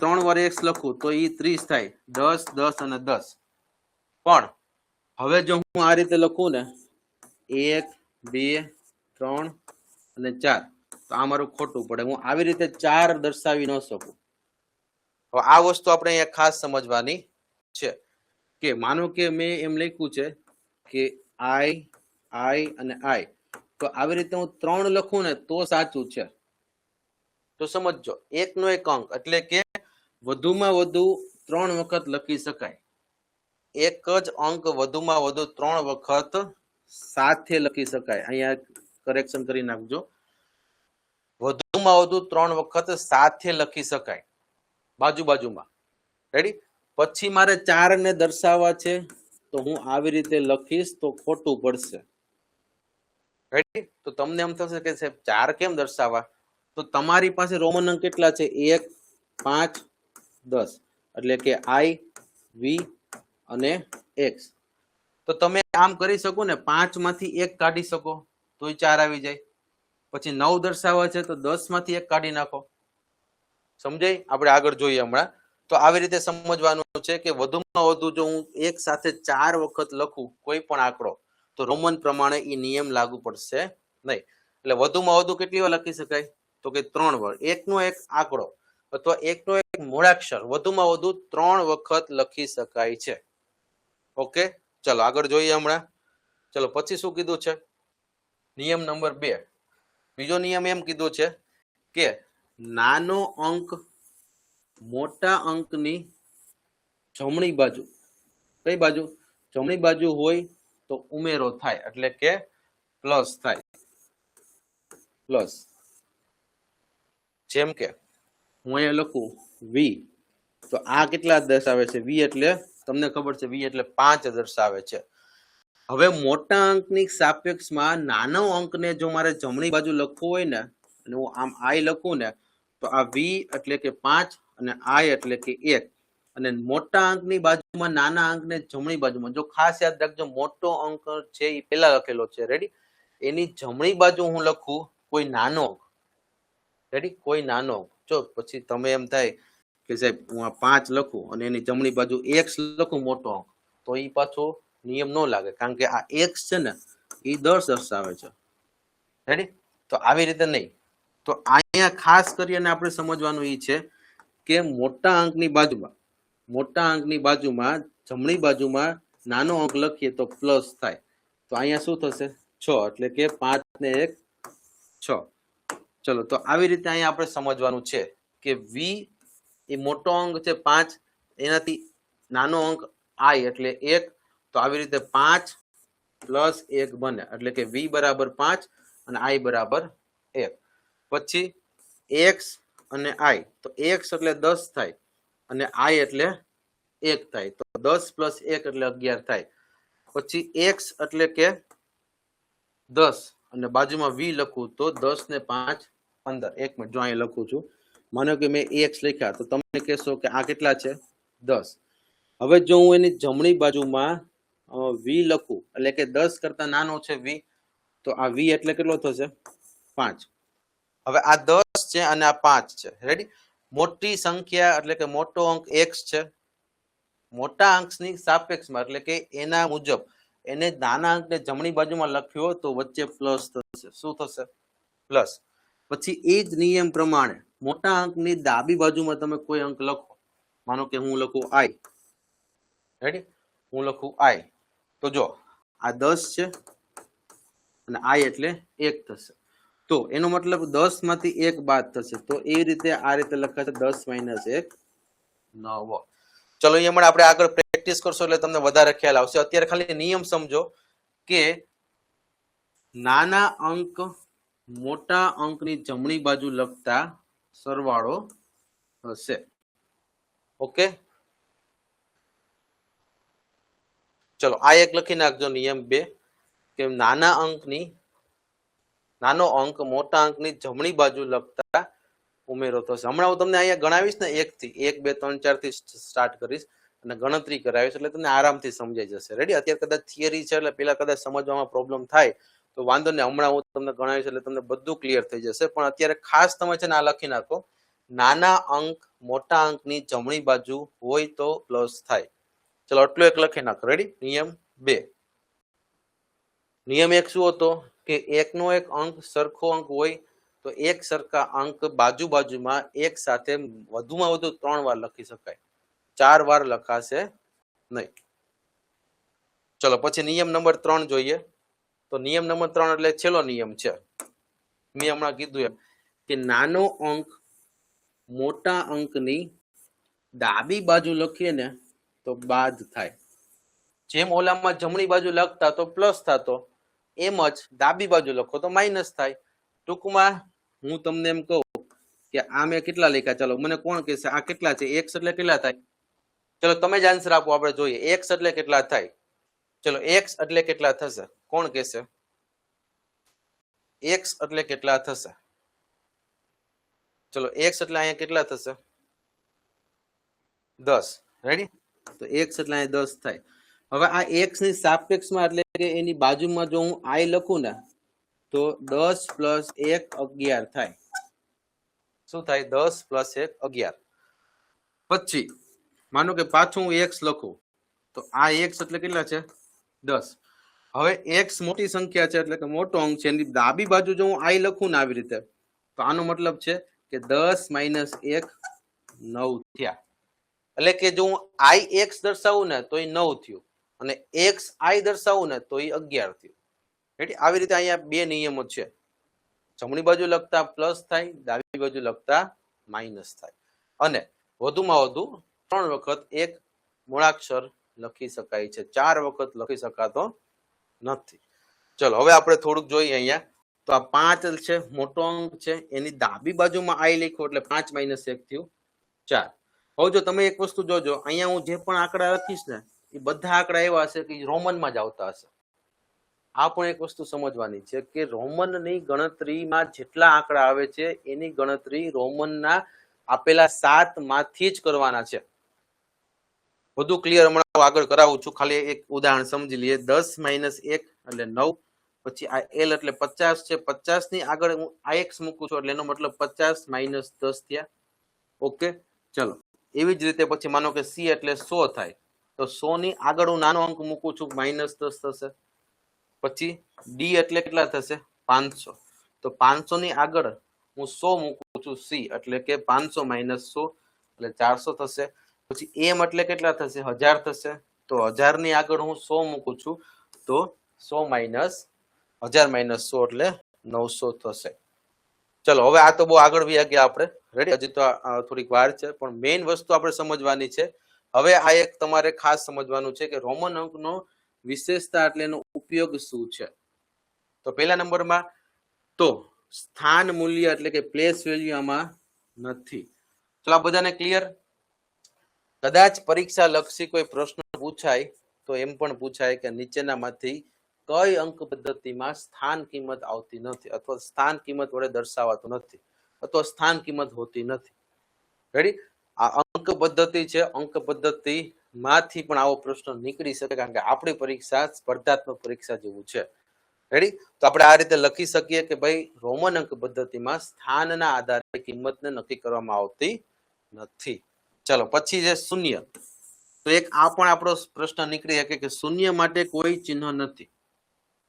3 વાર x લખું તો એ 30 થાય. 10 10 અને 10. પણ હવે જો હું આ રીતે લખું ને 1 2 3 અને 4, તો આ મારું ખોટું પડે. હું આવી રીતે 4 દર્શાવી ન શકું. હવે આ વસ્તુ આપણે અહીંયા ખાસ સમજવાની છે કે માનો કે મેં એમ લખ્યું છે કે I અને I, તો આવી રીતે હું 3 લખું ને તો સાચું છે. તો સમજજો, એકનો એક અંક એટલે કે વધુમાં વધુ 3 વખત લખી શકાય. એક જ અંક વધુમાં વધુ 3 વખત સાથે લખી શકાય. અહીંયા કરેક્શન કરી નાખજો. વધુમાં વધુ 3 વખત સાથે લખી શકાય બાજુ બાજુમાં. રેડી? પછી મારે 4 ને દર્શાવવા છે તો હું આવી રીતે લખીશ તો ખોટું પડશે. રેડી? તો તમને એમ થશે કે સાહેબ 4 કેમ દર્શાવવા? તો તમારી પાસે રોમન અંક કેટલા છે? 1 5 10, એટલે કે I V અને x. તો તમે આમ કરી શકો ને, 5 માંથી 1 કાઢી શકો તોય 4 આવી જાય. પછી 9 દર્શાવવા છે તો 10 માંથી 1 કાઢી નાખો. સમજાય? આપણે આગળ જોઈએ હમણાં. તો આવી રીતે સમજવાનું છે કે વધુમાં વધુ જો હું એક સાથે 4 વખત લખું કોઈ પણ આંકડો, તો રોમન પ્રમાણે એ નિયમ લાગુ પડશે નહીં. એટલે વધુમાં વધુ કેટલી વાર લખી શકાય? તો કે 3 વાર. એકનો એક આંકડો અથવા એકનો એક મૂળાક્ષર વધુમાં વધુ 3 વખત લખી શકાય છે. ઓકે, ચલો આગળ જોઈએ હમણાં. ચલો પછી શું કીધું છે? નિયમ નંબર 2. બીજો નિયમ એમ કીધું છે કે નાનો અંક મોટા અંકની જમણી બાજુ, કઈ બાજુ? જમણી બાજુ હોય તો ઉમેરો થાય, એટલે કે પ્લસ થાય. પ્લસ. જેમ કે હું અહીંયા લખું V, તો આ કેટલા દર્શાવે છે? V એટલે તમને ખબર છે V એટલે 5 દર્શાવે છે. હવે મોટા અંકની સાપેક્ષમાં નાનો અંકને જો મારે જમણી બાજુ લખવું હોય ને, અને હું આમ I લખું ને, તો આ V એટલે કે 5 અને I એટલે કે 1. અને મોટા અંકની બાજુમાં નાના અંકને જમણી બાજુમાં, જો ખાસ યાદ રાખજો મોટો અંક છે એ પહેલા લખેલો છે. રેડી? એની જમણી બાજુ હું લખું કોઈ નાનો અંક. રેડી? કોઈ નાનો અંક. જો પછી તમે એમ થાય કે સાહેબ હું આ 5 લખું અને એની જમણી બાજુ x લખું મોટો અંક, તો એ પાછો નિયમ ન લાગે, કારણ કે આ x છે ને એ 10 દર્શાવે છે. રેડી? તો આવી રીતે નહીં. તો અહીંયા ખાસ કરીને આપણે સમજવાનું એ છે કે મોટા અંકની બાજુમાં જમણી બાજુમાં નાનો અંક લખીએ તો પ્લસ થાય. તો અહીંયા શું થશે? 6, એટલે કે 5 ને 1 6. ચલો, તો આવી રીતે અહીંયા આપણે સમજવાનું છે કે V એ મોટો અંક છે 5, એનાથી નાનો અંક I એટલે 1. તો આવી રીતે 5 પ્લસ 1 બને, એટલે કે V બરાબર 5 અને I બરાબર 1. પછી x અને I, તો x એટલે 10 થાય અને I એટલે 1 થાય. તો 10 પ્લસ 1 એટલે 11 થાય. પછી x એટલે કે 10 અને બાજુમાં V લખું તો 10 ને 5 15. 1 મિનિટ, જો અહીં લખું છું. માનો કે મેં x લખ્યા, તો તમે કહેશો કે આ કેટલા છે? 10. હવે જો હું એની જમણી બાજુમાં V લખું, એટલે કે 10 કરતા નાનો છે V, તો આ V એટલે કેટલો થશે? 5. હવે આ 10 છે અને આ 5 છે. રેડી? મોટી સંખ્યા એટલે કે મોટો અંક x છે. મોટા અંકની સાપેક્ષમાં એટલે કે એના મુજબ એને નાના અંકને જમણી બાજુમાં લખ્યો તો વચ્ચે પ્લસ થશે. શું થશે? પ્લસ. પછી એ જ નિયમ પ્રમાણે મોટા અંકની ડાબી બાજુમાં તમે કોઈ અંક લખો, માનો કે હું લખું I. રેડી? હું લખું I, તો જો આ 10 છે અને I એટલે 1 થશે. તો એનો મતલબ 10 માંથી 1 બાદ થશે. તો એ રીતે આ રીતે લખાશે 10 - 1 9. ચલો અહીંયા આપણે આગળ પ્રેક્ટિસ કરશો એટલે તમને વધારે ખ્યાલ આવશે. અત્યારે ખાલી નિયમ સમજો કે નાના અંક મોટા અંકની જમણી બાજુ લખતા સરવાળો હશે. ઓકે, ચલો આ એક લખી નાખજો નિયમ 2 કે નાનો અંક મોટા અંકની જમણી બાજુ લખતા ઉમેરો થશે. હમણાં હું તમને અહીંયા ગણાવીશ ને 1 થી 1 2 3 4 થી સ્ટાર્ટ કરીશ અને ગણતરી કરાવીશ એટલે તમને આરામથી સમજાઈ જશે. રેડી? અત્યારે કદાચ થિયરી છે એટલે પેલા કદાચ સમજવામાં પ્રોબ્લેમ થાય તો વાંધો નહીં, હમણાં હું તમને ગણાવીશ એટલે તમને બધું ક્લિયર થઈ જશે. પણ અત્યારે ખાસ તમે છે ને આ લખી નાખો, નાના અંક મોટા અંકની જમણી બાજુ હોય તો પ્લસ થાય. ચલો આટલું એક લખી નાખો. રેડી? નિયમ 2. નિયમ 1 શું હતો કે એકનો એક અંક સરખો અંક હોય તો એક સરખા અંક બાજુમાં એક સાથે વધુમાં વધુ 3 વાર લખી શકાય, 4 વાર લખાશે નહીં. ચલો પછી નિયમ નંબર 3 જોઈએ. તો નિયમ નંબર 3 એટલે છેલ્લો નિયમ છે. મેં હમણાં કીધું એમ કે નાનો અંક મોટા અંકની ડાબી બાજુ લખીએ ને તો બાદ થાય. જેમ ઓલામાં જમણી બાજુ લખતા તો પ્લસ થતો, એમ જ ડાબી બાજુ લખો તો માઇનસ થાય. ટૂંકમાં હું તમને એમ કહું કે આ મેં કેટલા લખ્યા, ચાલો મને કોણ કહેશે આ કેટલા છે? x એટલે કેટલા થાય? ચલો તમે જ આન્સર આપો, આપણે જોઈએ x એટલે કેટલા થાય. ચલો x એટલે કેટલા થશે? કોણ કહેશે x એટલે કેટલા થશે? ચલો x એટલે અહીંયા કેટલા થશે? 10. રેડી? તો x એટલે અહીંયા 10 થાય. હવે આ x ની સાપેક્ષમાં એટલે કે એની બાજુમાં જો હું i લખું ને તો 10 + 1 11 થાય. શું થાય? 10 + 1 11. પછી માનો કે પાછું હું x લખું તો આ x એટલે કેટલા છે? 10. હવે x મોટી સંખ્યા છે એટલે કે મોટો અંક છે, એની ડાબી બાજુ જો હું i લખું ને આવી રીતે તો આનો મતલબ છે કે 10 - 1 9 થયા. એટલે કે જો હું ix દર્શાવું ને તો એ 9 થયું અને xi દર્શાવું ને તો એ 11 થયું. રેડી? આવી રીતે અહીંયા બે નિયમો છે. જમણી બાજુ લખતા પ્લસ થાય, ડાબી બાજુ લખતા માઇનસ થાય. અને વધુમાં વધુ 3 વખત એક મૂળાક્ષર લખી શકાય છે, 4 વખત લખી શકાતો નથી. ચલો હવે આપણે થોડુંક જોઈએ અહીંયા. તો આ 5 છે, મોટો અંક છે, એની ડાબી બાજુમાં i લખ્યો એટલે 5 - 1 થયું 4. હવે જો તમે એક વસ્તુ જોજો, અહીંયા હું જે પણ આંકડા લખીશ ને એ બધા આંકડા એવા હશે કે રોમનમાં જ આવતા હશે. આ પણ એક વસ્તુ સમજવાની છે કે રોમનની ગણતરીમાં જેટલા આંકડા આવે છે એની ગણતરી રોમનના આપેલા 7 માંથી જ કરવાના છે. બધું ક્લિયર હમણાં આગળ કરાવું છું, ખાલી એક ઉદાહરણ સમજી લઈએ. 10 - 1 એટલે 9. પછી આ l એટલે 50 છે, 50 ની આગળ હું ix મૂકું છું એટલે એનો મતલબ 50 - 10 થયા. ઓકે, ચલો એવી જ રીતે પછી માનો કે c એટલે 100 થાય તો 100 ની આગળ હું નાનો અંક મૂકું છું -10 થશે. પછી d એટલે કેટલા થશે? 500. તો 500 ની આગળ હું 100 મૂકું છું c એટલે કે 500 - 100 એટલે 400 થશે. પછી m એટલે કેટલા થશે? 1000 થશે. તો 1000 ની આગળ હું 100 મૂકું છું તો 100 - 1000 - 100 એટલે 900 થશે. ચલો હવે આ તો બહુ આગળ વ્યા ગયા આપણે. રેડી? હજી તો થોડીક વાર છે પણ મેઇન વસ્તુ આપણે સમજવાની છે. હવે આ એક તમારે ખાસ સમજવાનું છે કે રોમન અંકનો વિશેષતા એટલે એનો ઉપયોગ શું છે. તો પહેલા નંબરમાં તો સ્થાન મૂલ્ય એટલે કે પ્લેસ વેલ્યુ આમાં નથી. ચલો આ બધાને ક્લિયર? કદાચ પરીક્ષા લક્ષી કોઈ પ્રશ્ન પૂછાય તો એમ પણ પૂછાય કે નીચેનામાંથી કઈ અંક પદ્ધતિમાં સ્થાન કિંમત આવતી નથી અથવા સ્થાન કિંમત વડે દર્શાવાતું નથી અથવા સ્થાન કિંમત હોતી નથી. રેડી? આ અંક પદ્ધતિ છે, અંક પદ્ધતિ માંથી પણ આવો પ્રશ્ન નીકળી શકે કારણ કે આપણી પરીક્ષા સ્પર્ધાત્મક પરીક્ષા જેવું છે. રેડી? તો આપણે આ રીતે લખી શકીએ કે ભાઈ રોમન અંક પદ્ધતિમાં સ્થાનના આધારે કિંમતને નક્કી કરવામાં આવતી નથી. ચલો પછી છે શૂન્ય. તો એક આ પણ આપણો પ્રશ્ન નીકળી શકે કે શૂન્ય માટે કોઈ ચિહ્ન નથી.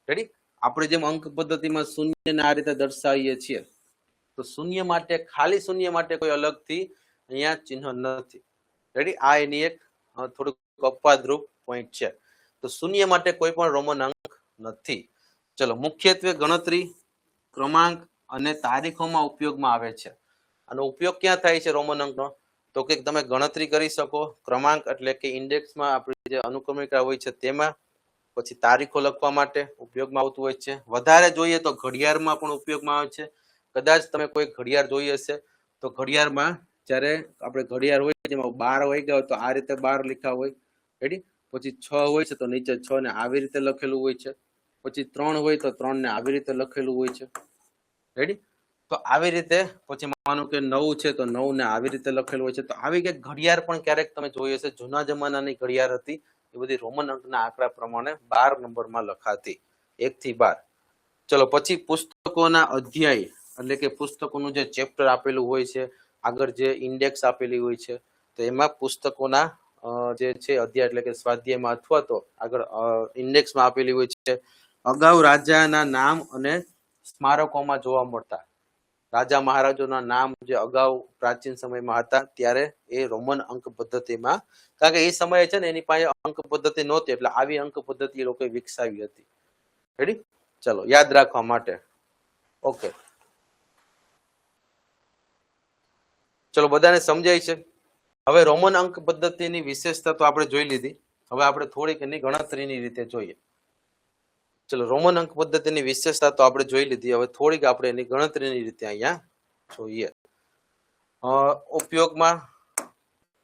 રેડી? આપણે જેમ અંક પદ્ધતિમાં શૂન્યને આ રીતે દર્શાવીએ છીએ તો શૂન્ય માટે, ખાલી શૂન્ય માટે કોઈ અલગથી અહીંયા ચિહ્ન નથી. રેડી? આ એની એક થોડુંક અપવાદરૂપ પોઈન્ટ છે. તો શૂન્ય માટે કોઈ પણ રોમન અંક નથી. ચલો મુખ્યત્વે ગણતરી, ક્રમાંક અને તારીખોમાં ઉપયોગમાં આવે છે. આનો ઉપયોગ ક્યાં થાય છે રોમન અંકનો? તો કે તમે ગણતરી કરી શકો, ક્રમાંક એટલે કે ઇન્ડેક્સમાં આપણી જે અનુક્રમણિકા હોય છે તેમાં, પછી તારીખો લખવા માટે ઉપયોગમાં આવતું હોય છે. વધારે જોઈએ તો ઘડિયાળમાં પણ ઉપયોગમાં આવે છે. કદાચ તમે કોઈ ઘડિયાળ જોઈ હશે તો ઘડિયાળમાં જ્યારે આપણે ઘડિયાળ હોય જેમાં 12 વાગ્યા હોય તો આ રીતે 12 લખ્યા હોય, રેડી. પછી 6 હોય છે તો નીચે 6 ને આવી રીતે લખેલું હોય છે. પછી 3 હોય તો 3 ને આવી રીતે લખેલું હોય છે, રેડી. તો આવી રીતે પછી માનો કે 9 છે તો 9 ને આવી રીતે લખેલું હોય છે. તો આવી કે ઘડિયાળ પણ ક્યારેક તમે જોઈ હશે, જૂના જમાનાની ઘડિયાળ હતી એ બધી રોમન અંકના આંકડા પ્રમાણે 12 નંબરમાં લખાતી, 1 થી 12. ચલો પછી પુસ્તકોના અધ્યાય એટલે કે પુસ્તકોનું જે ચેપ્ટર આપેલું હોય છે, આગળ જે ઇન્ડેક્સ આપેલી હોય છે, તો એમાં પુસ્તકોના જે છે અધ્યાય એટલે કે સ્વાધ્યાયમાં અથવા તો આગળ ઇન્ડેક્સમાં આપેલી હોય છે. અગાઉ રાજાના નામ અને સ્મારકોમાં જોવા મળતા રાજા મહારાજોના નામ જે અગાઉ પ્રાચીન સમયમાં હતા ત્યારે એ રોમન અંક પદ્ધતિમાં, કારણ કે એ સમયે છે ને એની પાસે અંક પદ્ધતિ નહોતી એટલે આવી અંક પદ્ધતિ એ લોકોએ વિકસાવી હતી, રેડી. ચલો યાદ રાખવા માટે, ઓકે. ચલો બધાને સમજાય છે. હવે રોમન અંક પદ્ધતિની વિશેષતા તો આપણે જોઈ લીધી. હવે આપણે થોડીક એની ગણતરીની રીતે જોઈએ. ચલો રોમન અંક પદ્ધતિની વિશેષતા તો આપણે જોઈ લીધી. હવે થોડીક આપણે એની ગણતરીની રીતે અહીંયા જોઈએ. ઉપયોગમાં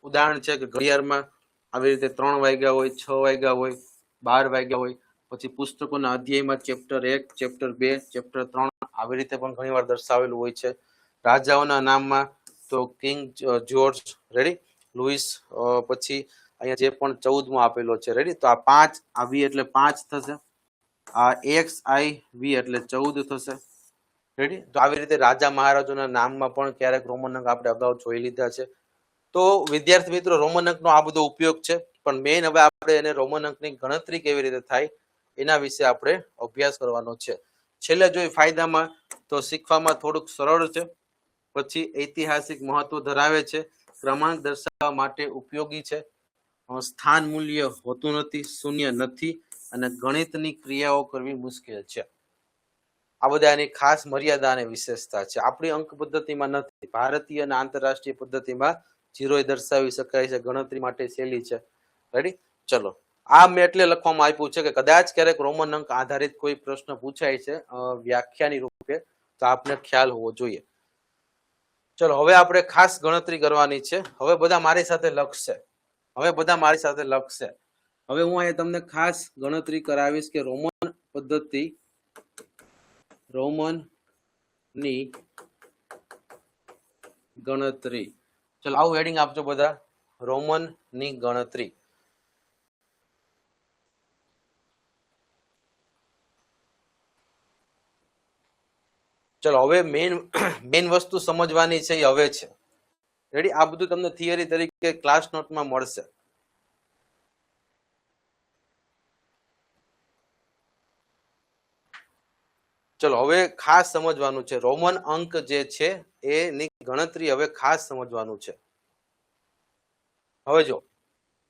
ઉદાહરણ છે કે ઘડિયાળમાં આવી રીતે 3 વાગ્યા હોય, 6 વાગ્યા હોય, 12 વાગ્યા હોય. પછી પુસ્તકોના અધ્યાયમાં ચેપ્ટર 1, ચેપ્ટર 2, ચેપ્ટર 3 આવી રીતે પણ ઘણીવાર દર્શાવેલું હોય છે. રાજાઓના નામમાં તો કિંગ જ્યોર્જ, રેડી, લુઈસ, પછી અહીંયા જે પણ 14મો આપેલો છે, રેડી. તો આ 5 આ વી એટલે 5 થશે, આ એક્સ આઈ વી એટલે 14 થશે, રેડી. તો આવી રીતે રાજા મહારાજોના નામમાં પણ ક્યારેક રોમન અંક આપણે અગાઉ જોઈ લીધા છે. તો વિદ્યાર્થી મિત્રો રોમન અંકનો આ બધો ઉપયોગ છે, પણ મેઇન હવે આપણે એને રોમન અંકની ગણતરી કેવી રીતે થાય એના વિશે આપણે અભ્યાસ કરવાનો છે. છેલ્લે જોઈ ફાયદામાં તો શીખવામાં થોડુંક સરળ છે, પછી ઐતિહાસિક મહત્વ ધરાવે છે, ક્રમાંક દર્શાવવા માટે ઉપયોગી છે, સ્થાન મૂલ્ય હોતું નથી, શૂન્ય નથી, અને ગણિતની ક્રિયાઓ કરવી મુશ્કેલ છે. આ બધા એની ખાસ મર્યાદા અને વિશેષતા છે. આપણી અંક પદ્ધતિમાં નથી. ભારતીય અને આંતરરાષ્ટ્રીય પદ્ધતિમાં 0 દર્શાવી શકાય છે, ગણતરી માટે સહેલી છે, રેડી. ચલો આ મેં એટલે લખવામાં આપ્યું છે કે કદાચ ક્યારેક રોમન અંક આધારિત કોઈ પ્રશ્ન પૂછાય છે વ્યાખ્યાની રૂપે, તો આપને ખ્યાલ હોવો જોઈએ. ચલો હવે આપણે ખાસ ગણતરી કરવાની છે. હવે બધા મારી સાથે લખશે. હવે હું અહીંયા તમને ખાસ ગણતરી કરાવીશ કે રોમન પદ્ધતિ, રોમન ની ગણતરી. ચલો આવું હેડિંગ આપજો બધા, રોમન ની ગણતરી. ચલો હવે મેઇન વસ્તુ સમજવાની છે એ હવે છે, રેડી. આ બધું તમને થિયરી તરીકે ક્લાસ નોટમાં મળશે. ચલો હવે ખાસ સમજવાનું છે રોમન અંક જે છે એની ગણતરી હવે ખાસ સમજવાનું છે. હવે જો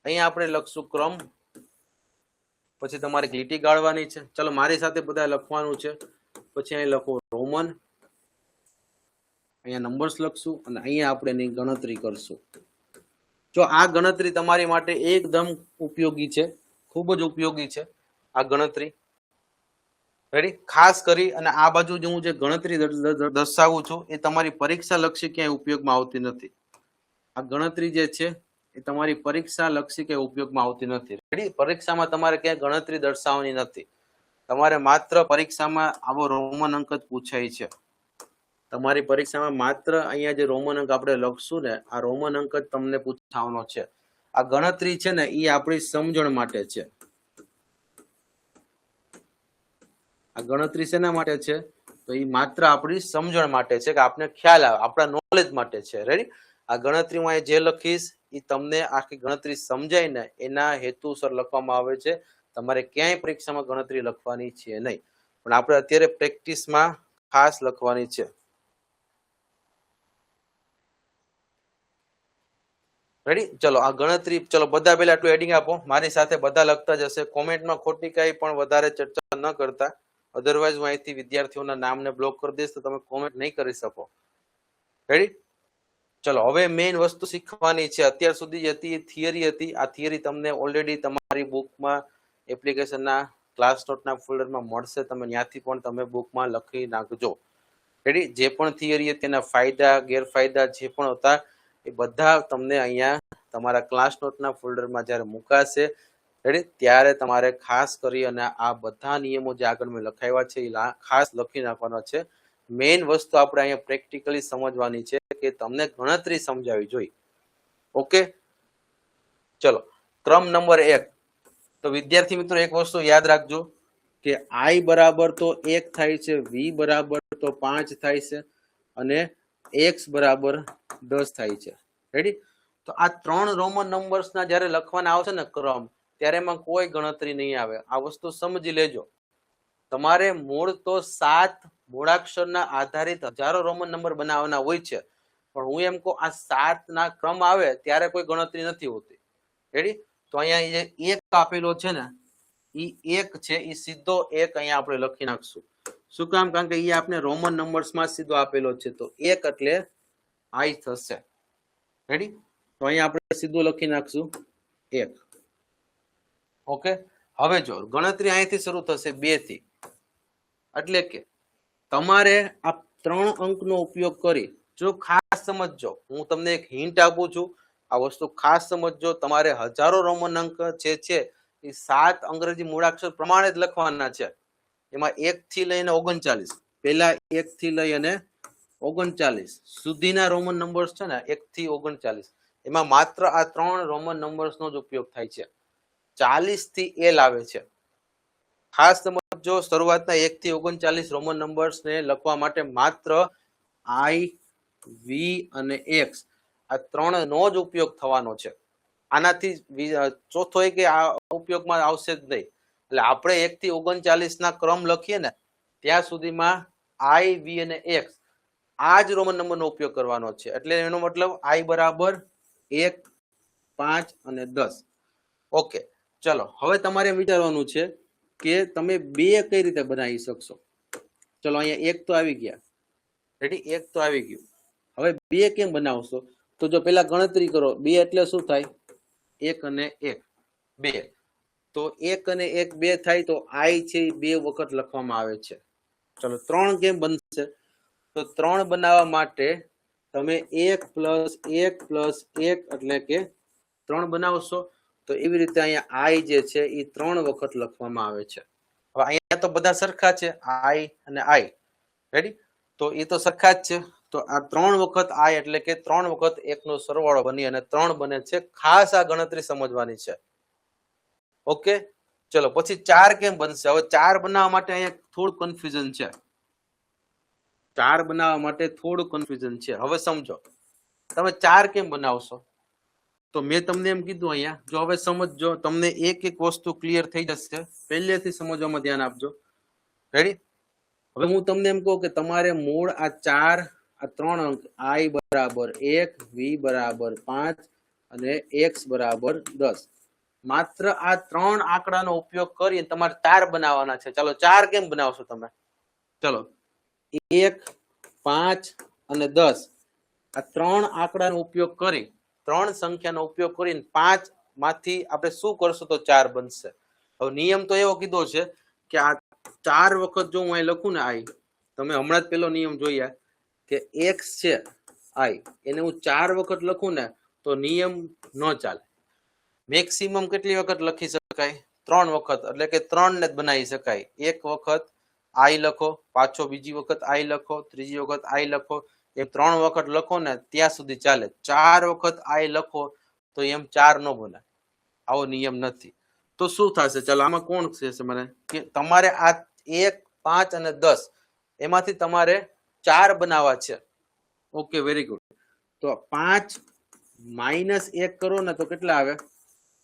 અહીંયા આપણે લખશું ક્રમ, પછી તમારે લીટી ગાળવાની છે. ચલો મારી સાથે બધા લખવાનું છે. પછી અહીં લખો રોમન, અહીંયા નંબર્સ લખશું અને અહીંયા આપણે એની ગણતરી કરશું. જો આ ગણતરી તમારી માટે એકદમ ઉપયોગી છે, ખૂબ જ ઉપયોગી છે આ ગણતરી, રેડી. ખાસ કરી અને આ બાજુ હું જે ગણતરી દર્શાવું છું એ તમારી પરીક્ષા લક્ષી ક્યાંય ઉપયોગમાં આવતી નથી. આ ગણતરી જે છે એ તમારી પરીક્ષા લક્ષી કે ઉપયોગમાં આવતી નથી, રેડી. પરીક્ષામાં તમારે ક્યાંય ગણતરી દર્શાવવાની નથી. તમારે માત્ર પરીક્ષામાં આવો રોમન અંક જ પૂછાય છે. તમારી પરીક્ષામાં માત્ર અહીંયા જે રોમન અંક આપણે લખશું ને આ રોમન અંક જ તમને પૂછવાનો છે. આ ગણતરી છે ને એ આપણી સમજણ માટે છે. આ ગણતરી શેના માટે છે? તો એ માત્ર આપણી સમજણ માટે છે, કે આપને ખ્યાલ આવે, આપણા નોલેજ માટે છે, રેડી. આ ગણતરીમાં જે લખીશ એ તમને આખી ગણતરી સમજાય ને એના હેતુસર લખવામાં આવે છે. તમારે ક્યાંય પરીક્ષામાં ગણતરી લખવાની છે નહીં, પણ આપણે અત્યારે પ્રેક્ટિસમાં ખાસ લખવાની છે, રેડી. ચલો આ ગણતરી, ચલો બધા પહેલા આટલું હેડિંગ આપો. મારી સાથે બધા લખતા જશે. કોમેન્ટમાં ખોટી કઈ પણ વધારે ચર્ચા ન કરતા, અધરવાઇઝ હું અહીંથી વિદ્યાર્થીઓના નામને બ્લોક કરી દઈશ તો તમે કોમેન્ટ નહીં કરી શકો, રેડી. ચલો હવે મેઇન વસ્તુ શીખવાની છે. અત્યાર સુધી હતી થિયરી હતી. આ થિયરી તમને ઓલરેડી તમારી બુકમાં એપ્લિકેશનના ક્લાસ નોટના ફોલ્ડરમાં મળશે. તમે ત્યાંથી પણ તમે બુકમાં લખી નાખજો. રેડી? જે પણ થિયરી તેના ફાયદા ગેરફાયદા જે પણ હતા એ બધા તમને અહીંયા તમારા ક્લાસ નોટના ફોલ્ડરમાં જ્યારે મુકાશે રેડી ત્યારે તમારે ખાસ કરી અને આ બધા નિયમો જે આગળ મેં લખાવ્યા છે એ ખાસ લખી નાખવાના છે. મેઇન વસ્તુ આપણે અહીંયા પ્રેક્ટિકલી સમજવાની છે કે તમને ગણતરી સમજાવી જોઈએ. ઓકે, ચલો ક્રમ નંબર 1. તો વિદ્યાર્થી મિત્રો એક વસ્તુ યાદ રાખજો કે I બરાબર તો 1 થાય છે, V બરાબર તો 5 થાય છે અને X બરાબર 10 થાય છે. રેડી? તો આ 3 રોમન નંબર્સના જ્યારે લખવાના આવશે ને ક્રમ ત્યારે એમાં કોઈ ગણતરી નહીં આવે. આ વસ્તુ સમજી લેજો. તમારે મૂળ તો 7 મૂળાક્ષરના આધારિત હજારો રોમન નંબર બનાવવાના હોય છે, પણ હું એમ કહું આ 7 ના ક્રમ આવે ત્યારે કોઈ ગણતરી નથી હોતી. રેડી? તો અહીંયા જે 1 આપેલો છે ને ઈ 1 છે, ઈ સીધો 1 અહીંયા આપણે લખી નાખશું. શું કામ? કારણ કે ઈ આપણે રોમન નંબર્સમાં સીધો આપેલો છે, તો 1 એટલે I થશે. રેડી? તો અહીંયા આપણે સીધું લખી નાખશું 1. ઓકે, હવે જો ગણતરી અહીંથી શરૂ થશે 2 થી. એટલે કે તમારે આ 3 અંકનો ઉપયોગ કરી, જો ખાસ સમજજો, હું તમને એક હિન્ટ આપું છું, આ વસ્તુ ખાસ સમજજો. તમારે હજારો રોમન અંક જે છે એ 7 અંગ્રેજી મૂળાક્ષર પ્રમાણે જ લખવાના છે. એમાં 1 થી લઈને 39, પહેલા 1 થી લઈ અને 39 સુધીના રોમન નંબર્સ છે ને 1 થી 39, એમાં માત્ર આ 3 રોમન નંબર્સનો જ ઉપયોગ થાય છે. 40 થી L આવે છે. ખાસ સમજો, શરૂઆતના 1 થી 39 રોમન નંબર્સને લખવા માટે માત્ર I, V અને X આ 3 નો જ ઉપયોગ થવાનો છે. આનાથી ચોથો કે આ ઉપયોગમાં આવશે જ નહીં. એટલે આપણે 1 થી 39 ના ક્રમ લખીએ ને ત્યાં સુધીમાં I, V અને X આ જ રોમન નંબરનો ઉપયોગ કરવાનો છે. એટલે એનો મતલબ I બરાબર 1, 5 અને 10. ઓકે, ચલો હવે તમારે વિચારવાનું છે કે તમે 2 કઈ રીતે બનાવી શકશો. ચલો અહીંયા 1 તો આવી ગયા. રેડી? 1 તો આવી ગયું. હવે 2 કેમ બનાવશો? તો જો પેલા ગણતરી કરો, 2 એટલે શું થાય? 1 અને 1 2. તો 1 અને 1 2 થાય, તો I છે એ 2 વખત લખવામાં આવે છે. ચલો 3 કેમ બનશે? તો 3 બનાવવા માટે તમે 1 + 1 + 1 એટલે કે 3 બનાવશો. તો એવી રીતે અહીંયા I જે છે એ 3 વખત લખવામાં આવે છે. હવે અહીંયા તો બધા સરખા છે, I અને I. રેડી? તો એ તો સરખા જ છે. તો આ 3 વખત I એટલે કે 3 વખત 1 નો સરવાળો બની અને 3 બને છે. ખાસ આ ગણતરી સમજવાની છે. ઓકે, ચલો પછી 4 કેમ બનશે? હવે 4 બનાવવા માટે અહીંયા થોડું કન્ફ્યુઝન છે. 4 બનાવવા માટે થોડું કન્ફ્યુઝન છે. હવે સમજો, તમે 4 કેમ બનાવશો? તો મેં તમને એમ કીધું અહીંયા, જો હવે સમજજો, તમને એક એક વસ્તુ ક્લિયર થઈ જશે. પહેલેથી સમજવામાં ધ્યાન આપજો. રેડી? હવે હું તમને એમ કહું કે તમારે મૂળ આ 4 આ 3 અંક I બરાબર 1, V બરાબર 5 અને X બરાબર 10, માત્ર આ 3 આંકડાનો ઉપયોગ કરી તમારે 4 બનાવવાના છે. ચાલો 4 કેમ બનાવશો તમે? ચલો 1, 5 અને 10 આ 3 આંકડાનો ઉપયોગ કરી, 3 સંખ્યાનો ઉપયોગ કરીને 5 માંથી આપણે શું કરશું તો 4 બનશે. હવે નિયમ તો એવો કીધો છે કે આ 4 વખત જો હું અહીં લખું ને I, તમે હમણાં જ પેલો નિયમ જોયા કે X છે I, એને હું 4 વખત લખું ને તો નિયમ ન ચાલે. મેક્સિમમ કેટલી વખત લખી શકાય? 3 વખત. એટલે કે 3 ને જ બનાવી શકાય. એક વખત I લખો, પાછો બીજી વખત I લખો, ત્રીજી વખત I લખો, એમ 3 વખત લખો ને ત્યાં સુધી ચાલે. 4 વખત I લખો તો એમ 4 ન બને. આવો નિયમ નથી. તો શું થશે? ચાલો આમાં કોણ છે મને કે તમારે આ 1, 5 અને 10 એમાંથી તમારે 4 બનાવવા છે. Okay, very good. તો 5 - 1 કરો ને તો કેટલા આવે?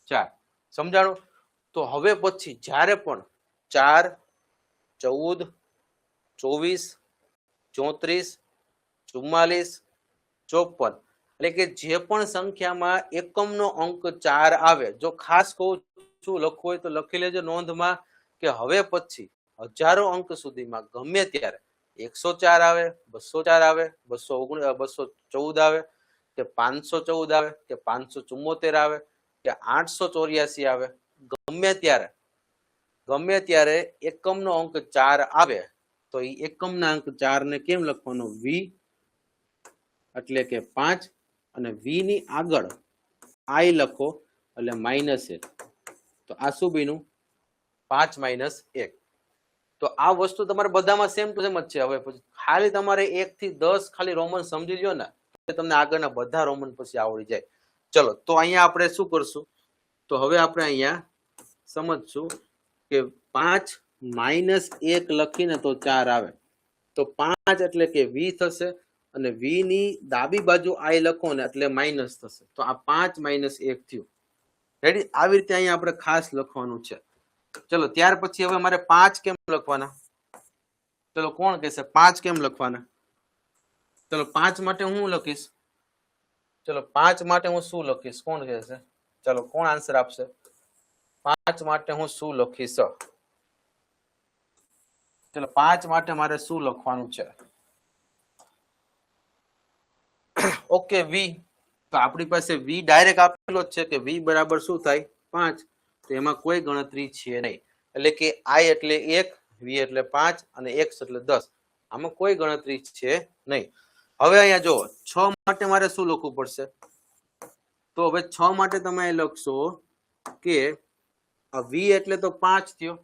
4. સમજાણું? તો હવે પછી જ્યારે પણ 4, 14, 24, 34, 44, 54 એટલે કે જે પણ સંખ્યામાં એકમનો અંક 4 આવે, જો ખાસ કહું છું લખવું હોય તો લખી લેજો નોંધમાં કે હવે પછી હજારો અંક સુધીમાં ગમે ત્યારે 104 આવે, 204 આવે, 214 આવે કે 514 આવે કે 574 આવે કે 884 આવે, ગમે ત્યારે એકમનો અંક 4 આવે તો એ એકમના અંક 4 ને કેમ લખવાનો? v એટલે કે 5 અને v ની આગળ i લખો એટલે -1. તો આ શું બન્યું? 5 - 1. તો આ વસ્તુ તમારે બધામાં સેમ ટુ સેમ જ છે. હવે પછી ખાલી તમારે 1 થી 10 ખાલી રોમન સમજી લ્યો ને, તમને આગળના બધા રોમન પછી આવડી જાય. ચલો, તો અહીંયા આપણે શું કરશું? તો હવે આપણે અહીંયા સમજશું કે 5 - 1 લખીને તો 4 આવે. તો 5 એટલે કે v થશે અને v ની ડાબી બાજુ i લખો ને એટલે માઇનસ થશે. તો આ 5 - 1 થયું. રેડી? આવી રીતે અહીંયા આપણે ખાસ લખવાનું છે. ચલો, ત્યાર પછી હવે મારે 5 કેમ લખવાના? ચલો, કોણ કહેશે 5 કેમ લખવાના? ચલો, 5 માટે હું લખીશ. ચલો, 5 માટે હું શું લખીશ? કોણ કહેશે? ચલો, કોણ આન્સર આપશે? 5 માટે હું શું લખીશ? ચલો, 5 માટે મારે શું લખવાનું છે? Okay, v. તો આપણી પાસે v ડાયરેક્ટ આપેલો જ છે કે v બરાબર શું થાય? 5. તો એમાં કોઈ ગણતરી છે નહીં. એટલે કે i એટલે 1, v એટલે 5 અને x એટલે 10. આમાં કોઈ ગણતરી છે નહીં. હવે અહીંયા જો 6 માટે મારે શું લખવું પડશે? તો હવે 6 માટે તમે લખશો કે v એટલે તો 5 થયો.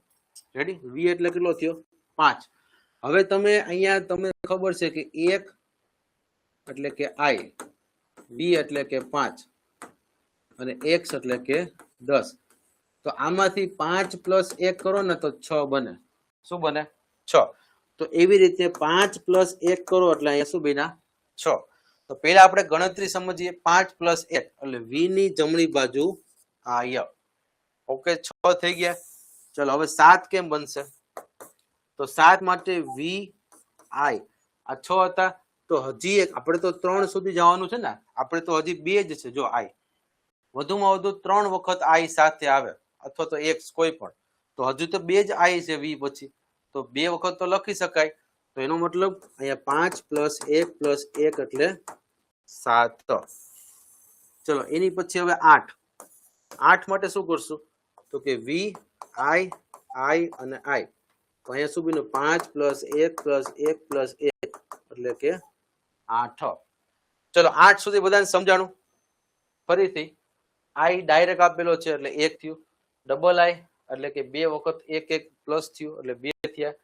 રેડી? v એટલે કેટલો થયો? 5. હવે તમે અહીંયા તમને ખબર છે કે 1 એટલે કે i, v એટલે કે 5 અને x એટલે કે 10. તો આમાંથી 5 + 1 કરો ને તો 6 બને. શું બને? 6. તો એવી રીતે 5 + 1 કરો એટલે અહીંયા શું બન્યા? 6. તો પહેલા આપણે ગણતરી સમજીએ. 5 + 1 એટલે v ની જમણી બાજુ આ. ઓકે, 6 થઈ ગયા. ચલો, હવે 7 કેમ બનશે? તો 7 માટે v i. આ 6 હતા તો હજી એક, આપણે તો 3 સુધી જવાનું છે ને, આપણે તો હજી 2 જ છે. જો i વધુમાં વધુ 3 વખત i સાથે આવે અથવા તો x કોઈ પણ, તો હજુ તો 2 જ i છે v પછી, તો 2 વખત તો લખી શકાય. તો એનો મતલબ અહીંયા 5 + 1 + 1 એટલે 7. ચલો, એની પછી હવે 8. 8 માટે શું કરશું? તો કે v i અને i. તો અહીંયા શું બન્યું? 5 + 1 + 1 + 1 એટલે કે 8. ચલો, 8 સુધી બધાને સમજાણું? ફરીથી i ડાયરેક્ટ આપેલો છે એટલે 1 થયું. ડબલ i એટલે કે 2 વખત 1 1 પ્લસ થયું એટલે 2 થયા.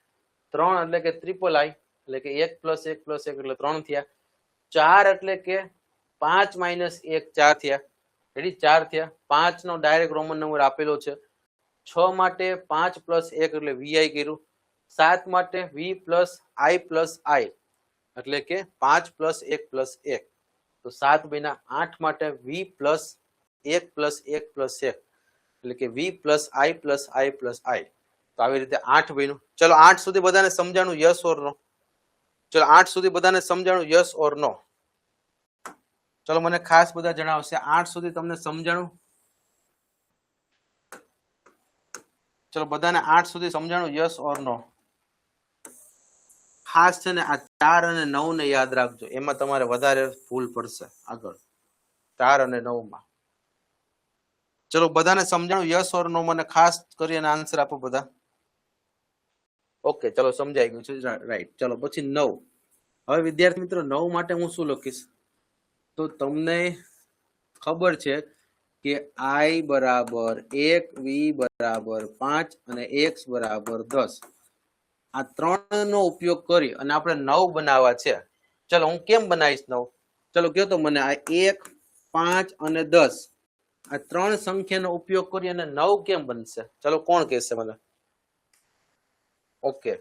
3 એટલે કે ટ્રિપલ i એટલે કે 1 + 1 + 1 એટલે 3 થયા. 4 એટલે કે 5 - 1 4 થયા. રેડી? 4 થયા. 5 નો ડાયરેક્ટ રોમન નંબર આપેલો છે. 6 માટે 5 + 1 એટલે vi કર્યું. 7 માટે v + i એટલે કે 5 + 1 + 1. તો 7 બન્યા. 8 માટે v + 1 + 1 + 1 એટલે કે v + i + i. તો આવી રીતે 8 બન્યું. ચલો, 8 સુધી બધાને સમજાણું? યસ ઓર નો? ચલો, 8 સુધી બધાને સમજાણું? યસ ઓર નો? ચલો, મને ખાસ બધા જણાવશે 8 સુધી તમને સમજાણું? ચલો, બધાને 8 સુધી સમજાણું? યસ ઓર નો? ખાસ છે ને આ 4 અને 9 ને યાદ રાખજો, એમાં તમારે વધારે ભૂલ પડશે આગળ. 4 અને 9 માં. ચલો, બધાને સમજાણું? યસ ઓર નો? મને ખાસ કરીને આન્સર આપો બધા. ઓકે, ચલો, સમજાઈ ગયું છે. રાઈટ. ચલો, પછી 9. હવે વિદ્યાર્થી મિત્રો 9 માટે હું શું લખીશ? તો તમને ખબર છે કે i બરાબર 1, v બરાબર 5 અને x બરાબર 10. આ 3 નો ઉપયોગ કરી અને આપણે 9 બનાવવા છે. ચલો, હું કેમ બનાવીશ 9? ચલો, કયો તો મને. આ 1, 5 અને 10 આ 3 સંખ્યાનો ઉપયોગ કરી અને 9 કેમ બનશે? ચલો, કોણ કહેશે મને? ઓકે,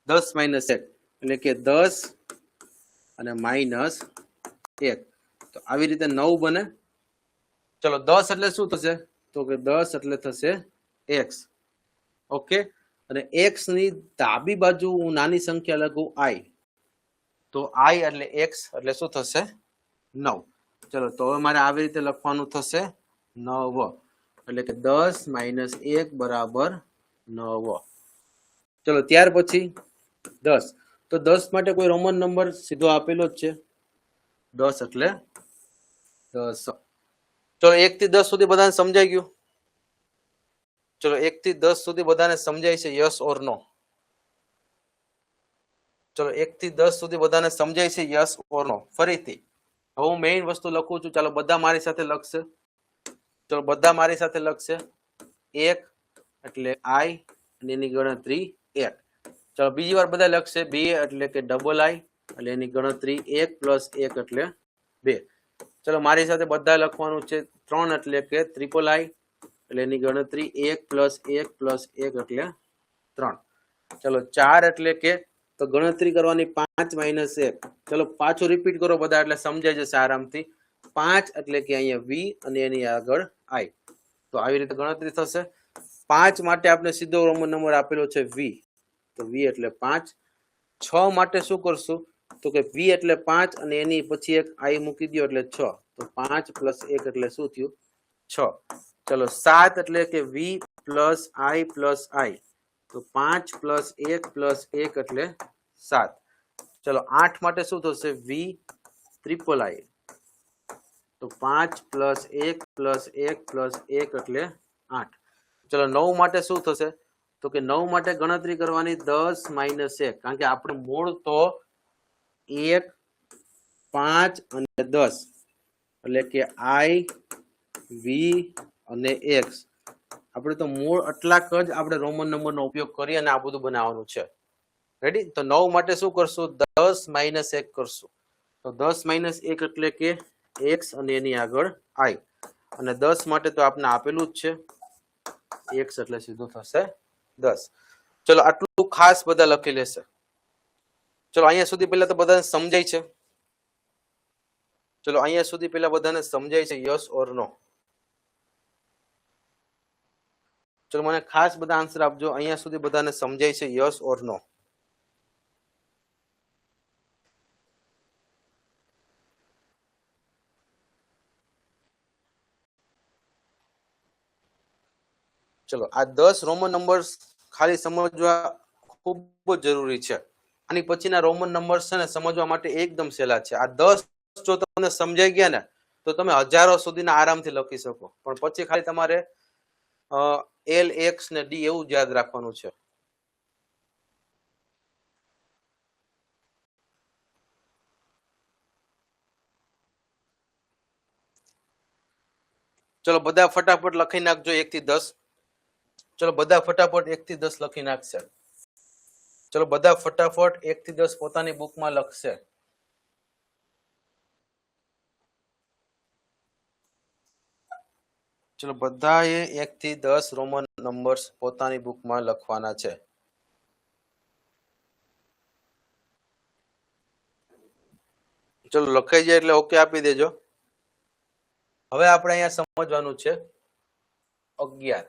10 - 1 એટલે કે 10 અને -1. તો આવી રીતે 9 બને. ચલો, 10 એટલે શું થશે? તો કે 10 એટલે થશે x. ઓકે, અને x ની ડાબી બાજુ હું નાની સંખ્યા લખું i, તો i એટલે x એટલે શું થશે? 9. ચલો, તો હવે મારે આવી રીતે લખવાનું થશે 9 એટલે કે 10 - 1 બરાબર 9. ચલો, ત્યાર પછી 10. તો 10 માટે કોઈ રોમન નંબર સીધો આપેલો જ છે. 10 એટલે 10. ચલો 1 થી 10 સુધી બધાને સમજાઈ ગયું? ચલો 1 થી 10 સુધી બધાને સમજાય છે? યસ ઓર નો? ચલો 1 થી 10 સુધી બધાને સમજાય છે? યસ ઓર નો? ફરીથી હવે હું મેઇન વસ્તુ લખું છું. ચાલો બધા મારી સાથે લખશે. ચલો બધા મારી સાથે લખશે. 1 એટલે I અને એની ગણતરી 1. ચલો બીજી વાર બધા લખશે. 2 એટલે કે ડબલ I એટલે એની ગણતરી 1 + 1 એટલે 2. ચલો મારી સાથે બધા લખવાનું છે. 3 એટલે કે ટ્રિપલ I એટલે એની ગણતરી 1 + 1 + 1 એટલે 3. ચલો 4 એટલે કે તો ગણતરી કરવાની 5 - 1. ચલો પાછું રિપીટ કરો બધા એટલે સમજાઈ જશે આરામથી. 5 એટલે કે અહીંયા V અને એની આગળ I. તો આવી રીતે ગણતરી થશે. 5 માટે આપણે સીધો રોમન નંબર આપેલો છે V. તો V એટલે 5. 6 માટે શું કરશું? તો કે V એટલે 5 અને એની પછી એક I મૂકી દો એટલે 6. તો 5 + 1 એટલે શું થયું? 6. ચલો 7 એટલે કે V + I + I. તો 5 + 1 + 1 એટલે 7. ચલો 8 માટે શું થશે? V triple I. તો 5 + 1 + 1 + 1 એટલે 8. ચલો 9 માટે શું થશે? તો કે 9 માટે ગણતરી કરવાની 10 - 1. કારણ કે આપણે મૂળ તો 1, 5 અને 10 એટલે કે I, V અને X. આપણે તો મૂળ આટલાક જ આપણે રોમન નંબરનો ઉપયોગ કરી અને આ બધું બનાવવાનું છે. રેડી? તો 9 માટે શું કરશું? 10 - 1 કરશું. તો 10 - 1 એટલે કે X અને એની આગળ I. અને 10 માટે તો આપણે આપેલું જ છે. X એટલે સીધું થશે 10. ચલો આટલું ખાસ બધા લખી લેશે. ચલો અહીંયા સુધી પહેલા તો બધાને સમજાય છે? ચલો અહીંયા સુધી પહેલા બધાને સમજાય છે? યસ ઓર નો? ચલો મને ખાસ બધા આન્સર આપજો. અહીંયા સુધી બધાને સમજાય છે? યસ ઓર નો? ચલો આ 10 રોમન નંબર્સ ખાલી સમજવા ખૂબ જ જરૂરી છે. આની પછીના રોમન નંબર્સ છે ને સમજવા માટે એકદમ સહેલા છે. આ 10 જો તમને સમજાઈ ગયા ને તો તમે હજારો સુધીના આરામથી લખી શકો. પણ પછી ખાલી તમારે L, X ને D એવું જ યાદ રાખવાનું છે. ચલો બધા ફટાફટ લખી નાખજો 1 થી 10. ચલો બધા ફટાફટ 1 થી 10 લખી નાખશે. ચલો બધા ફટાફટ 1 થી 10 પોતાની બુકમાં લખશે. ચલો બધાએ 1 થી 10 રોમન નંબર્સ પોતાની બુકમાં લખવાના છે. ચલો લખાઈ જાય એટલે ઓકે આપી દેજો. હવે આપણે અહીંયા સમજવાનું છે 11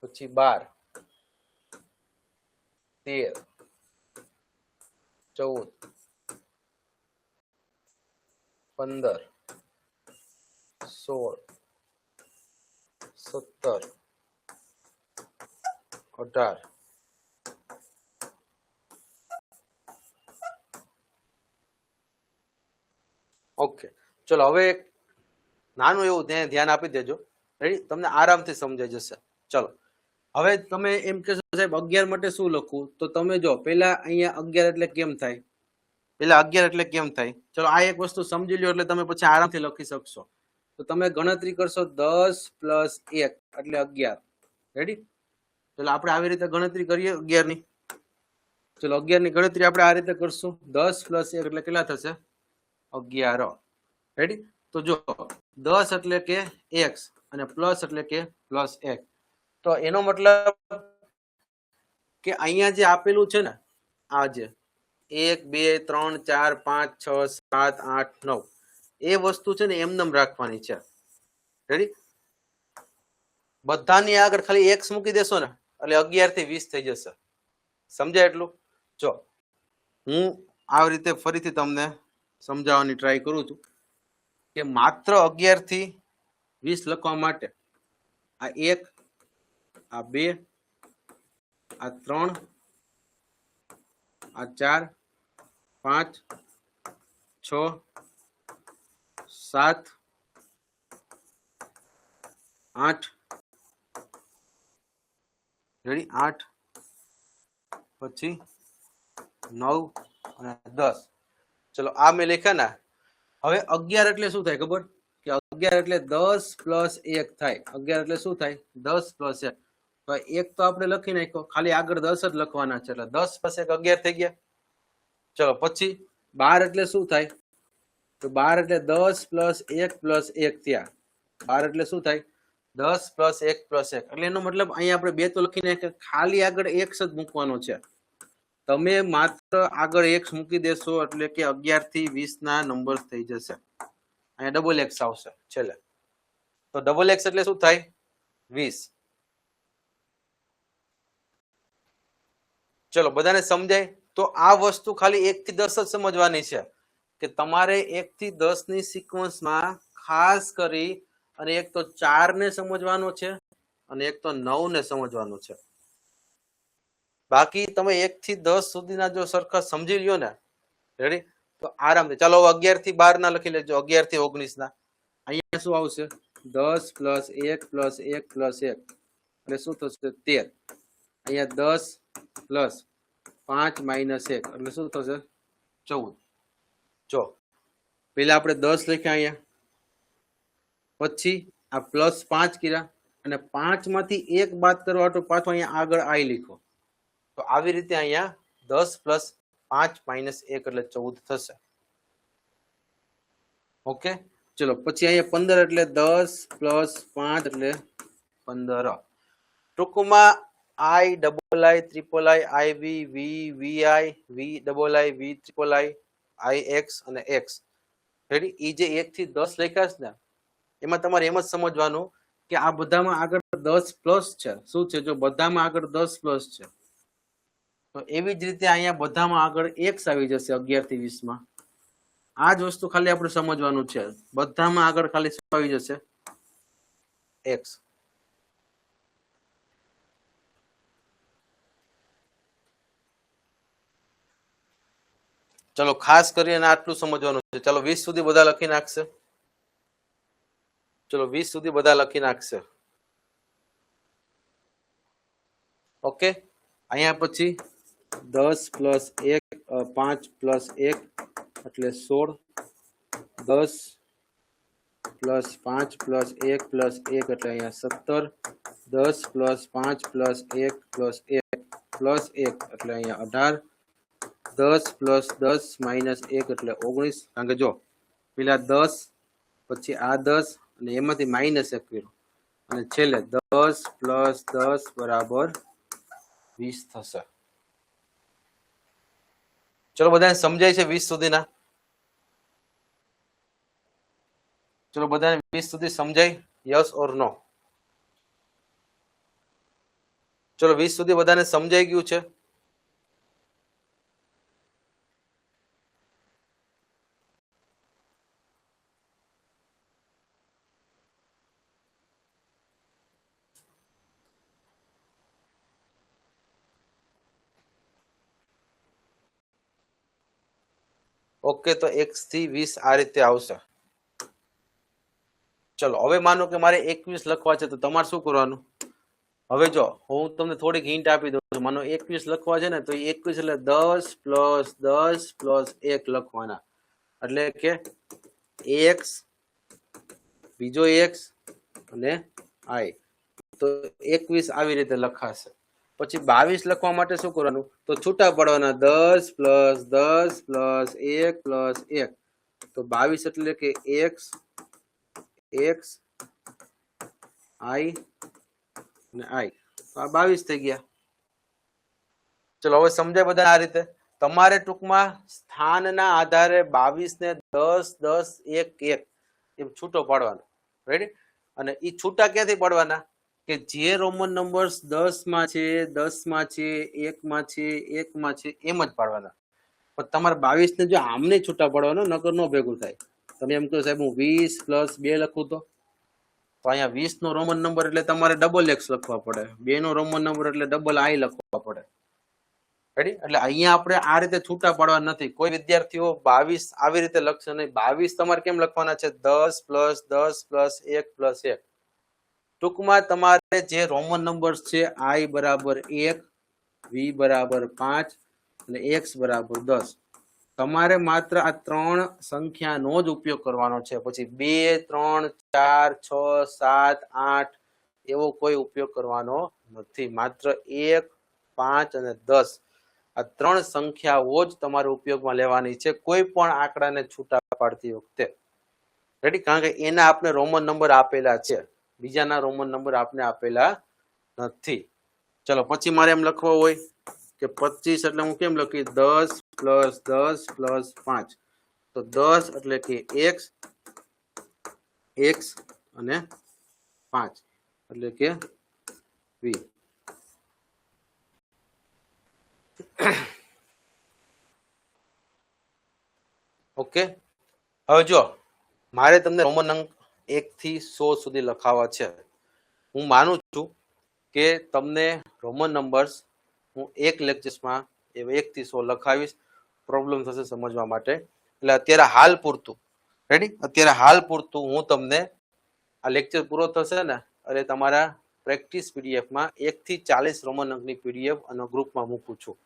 પછી 12 13 14 15 16 17 18 ઓકે. ચલો હવે એક નાનું એવું ધ્યાન આપી દેજો. રેડી? તમને આરામથી સમજાઈ જશે. ચલો હવે તમે એમ કહેશો સાહેબ 11 માટે શું લખવું? તો તમે જો પેલા અહીંયા 11 એટલે કેમ થાય? પેલા 11 એટલે કેમ થાય? ચલો આ એક વસ્તુ સમજી લો એટલે તમે પછી આરામથી લખી શકશો. તો તમે ગણતરી કરશો 10 + 1 એટલે 11. રેડી? ચલો આપણે આવી રીતે ગણતરી કરીએ 11 ની. ચલો 11 ની ગણતરી આપણે આ રીતે કરશું. 10 + 1 એટલે કેટલા થશે? 11. રેડી? તો જો 10 એટલે કે x અને પ્લસ એટલે કે +1. તો એનો મતલબ કે અહીંયા જે આપેલું છે ને આ જે 1 2 3 4 5 6 7 8 9 એ વસ્તુ છે ને એમનેમ રાખવાની છે. રેડી? બધાની આગળ ખાલી x મૂકી દેશો ને એટલે 11 થી 20 થઈ જશે. સમજાય એટલું? જો હું આ રીતે ફરીથી તમને સમજાવવાની ટ્રાય કરું છું કે માત્ર 11 થી 20 લખવા માટે આ 1 આ 2 આ 3 આ 4 5 6 7 8 રેડી 8 પછી 9 અને 10. ચલો આ મેં લખ્યા ને. હવે 11 એટલે શું થાય ખબર? કે 11 એટલે 10 પ્લસ 1 થાય. 11 એટલે શું થાય? 10 પ્લસ 1. તો 1 તો આપણે લખી નાખ્યો, ખાલી આગળ 10 જ લખવાના છે, એટલે 10 પ્લસ 1 11 થઈ ગયા. ચલો પછી 12 એટલે શું થાય? તો 12 એટલે 10 પ્લસ 1 પ્લસ 1 થયા. 12 એટલે શું થાય? 10 પ્લસ 1 પ્લસ 1. એટલે એનો મતલબ અહીંયા આપણે 2 તો લખી નાખ્યા, ખાલી આગળ x જ મૂકવાનો છે. તમે માત્ર આગળ x મૂકી દેશો એટલે કે 11 થી 20 ના નંબર થઈ જશે. અહીંયા ડબલ x આવશે છેલ્લે. તો ડબલ x એટલે શું થાય? 20. ચલો બધાને સમજાય? તો આ વસ્તુ ખાલી 1 થી 10 જ સમજવાની છે, કે તમારે 1 થી 10 ની સિક્વન્સમાં ખાસ કરી અને એક તો 4 ને સમજવાનો છે અને એક તો 9 ને સમજવાનો છે. બાકી તમે 1 થી 10 સુધીના જો સરખા સમજી લ્યો ને, રેડી, તો આરામથી. ચાલો 11 થી 12 ના લખી લેજો, 11 થી 19 ના. અહીંયા શું આવશે? 10 પ્લસ 1 પ્લસ 1 પ્લસ 1 એટલે શું થશે? 13. અહીંયા 10 પ્લસ 5 માઇનસ 1 એટલે શું થશે? 14. જો પેલા આપણે 10 લખ્યા અહીંયા, પછી આ પ્લસ 5 કર્યા અને 5 માંથી 1 બાદ કરવા તો પાછો અહીંયા આગળ i લખો. તો આવી રીતે અહીંયા 10 પ્લસ 5 માઇનસ 1 એટલે 14 થશે. ઓકે, ચલો પછી અહીંયા 15 એટલે 10 પ્લસ 5 એટલે 15. ટૂંકમાં I double I triple I IV V VI V double I V triple I IX અને X. રેડી? એ જે 1 થી 10 લખ્યા છે ને, એમાં તમારે એમ જ સમજવાનું કે આ બધામાં આગળ 10 પ્લસ છે. શું છે? જો બધામાં આગળ 10 પ્લસ છે, તો એવી જ રીતે અહીંયા બધામાં આગળ x આવી જશે 11 થી 20 માં. આ જ વસ્તુ ખાલી આપણે સમજવાનું છે, બધામાં આગળ ખાલી શું આવી જશે? x. ચલો ખાસ કરીને આટલું સમજવાનું છે. ચલો 20 સુધી બધા લખી નાખશે. ચલો 20 સુધી બધા લખી નાખશે. ઓકે, અહીંયા પછી 10 પ્લસ 1 5 પ્લસ 1 એટલે 16. 10 પ્લસ 5 પ્લસ 1 પ્લસ 1 એટલે અહીંયા 17. 10 પ્લસ 5 પ્લસ 1 પ્લસ 1 પ્લસ 1 એટલે અહીંયા 18. 10 પ્લસ 10 માઇનસ 1 એટલે 19. કારણ કે જો પેલા 10 પછી આ 10 અને એમાંથી માઇનસ 1 કર્યું અને છેલ્લે 10 પ્લસ 10 બરાબર 20 થશે. ચલો બધાને સમજાય છે 20 સુધીના? ચલો બધાને 20 સુધી સમજાય? યસ ઓર નો? ચલો 20 સુધી બધાને સમજાઈ ગયું છે? ઓકે, તો 1 થી 20 આ રીતે આવશે. ચલો હવે માનો કે મારે 21 લખવા છે, તો તમારે શું કરવાનું? હવે જો હું તમને થોડીક હિન્ટ આપી દઉં છું. માનો 21 લખવા છે ને, તો 21 એટલે 10 પ્લસ 10 પ્લસ 1 લખવાના, એટલે કે x બીજો x અને i. તો 21 આવી રીતે લખાશે. પછી 22 લખવા માટે શું કરવાનું? તો છૂટા પડવાના, 10 પ્લસ 10 પ્લસ 1 પ્લસ 1. તો 22 એટલે કે x x i અને i. તો આ 22 થઈ ગયા. ચલો હવે સમજાય બધા આ રીતે? તમારે ટૂંકમાં સ્થાનના આધારે 22 ને 10 10 1 1 એમ છૂટો પાડવાનો. રેડી? અને એ છૂટા ક્યાંથી પાડવાના? કે જે રોમન નંબર્સ 10 માં છે, 10 માં છે, 1 માં છે, 1 માં છે, એમ જ પાડવાના. પણ તમારે 22 ને જો આમને છૂટા પાડવાનો, નકર નો ભેગું થાય. તમે એમ કહો સાહેબ હું 20 પ્લસ 2 લખું, તો અહીંયા 20 નો રોમન નંબર એટલે તમારે ડબલ x લખવા પડે, 2 નો રોમન નંબર એટલે ડબલ i લખવા પડે. રેડી? એટલે અહીંયા આપણે આ રીતે છૂટા પાડવા નથી. કોઈ વિદ્યાર્થીઓ 22 આવી રીતે લખશે નહીં. 22 તમારે કેમ લખવાના છે? 10 + 10 + 1 + 1. ટૂંકમાં તમારે જે રોમન નંબર્સ છે i બરાબર 1, v બરાબર 5 અને x બરાબર 10, તમારે માત્ર આ ત્રણ સંખ્યાનો જ ઉપયોગ કરવાનો છે. પછી 2, 3, 4, 6, 7, 8 એવો કોઈ ઉપયોગ કરવાનો નથી. માત્ર 1, 5 અને 10 આ ત્રણ સંખ્યાઓ જ તમારે ઉપયોગમાં લેવાની છે કોઈ પણ આંકડાને છૂટા પાડતી વખતે. રેડી? કારણ કે એના આપણે રોમન નંબર આપેલા છે, બીજાના રોમન નંબર આપણે આપેલા નથી. ચલો પછી મારે એમ લખવો હોય કે 25 એટલે હું કેમ લખી? 10 + 10 + 5. તો 10 એટલે કે x અને 5 એટલે કે v. ઓકે, હવે જો મારે તમને રોમન અંક 1 થી 100 સુધી લખાવવા છે. હું માનું છું કે તમને રોમન નંબર્સ હું એક લેક્ચર્સમાં 1 થી 100 લખાવીશ. પ્રોબ્લેમ થશે સમજવા માટે. એટલે અત્યારે હાલ પૂરતું, રેડી? અત્યારે હાલ પૂરતું હું તમને આ લેક્ચર પૂરો થશે ને એટલે તમારા પ્રેક્ટિસ પીડીએફમાં 1 થી 40 રોમન અંકની પીડીએફ અને ગ્રુપમાં મૂકું છું.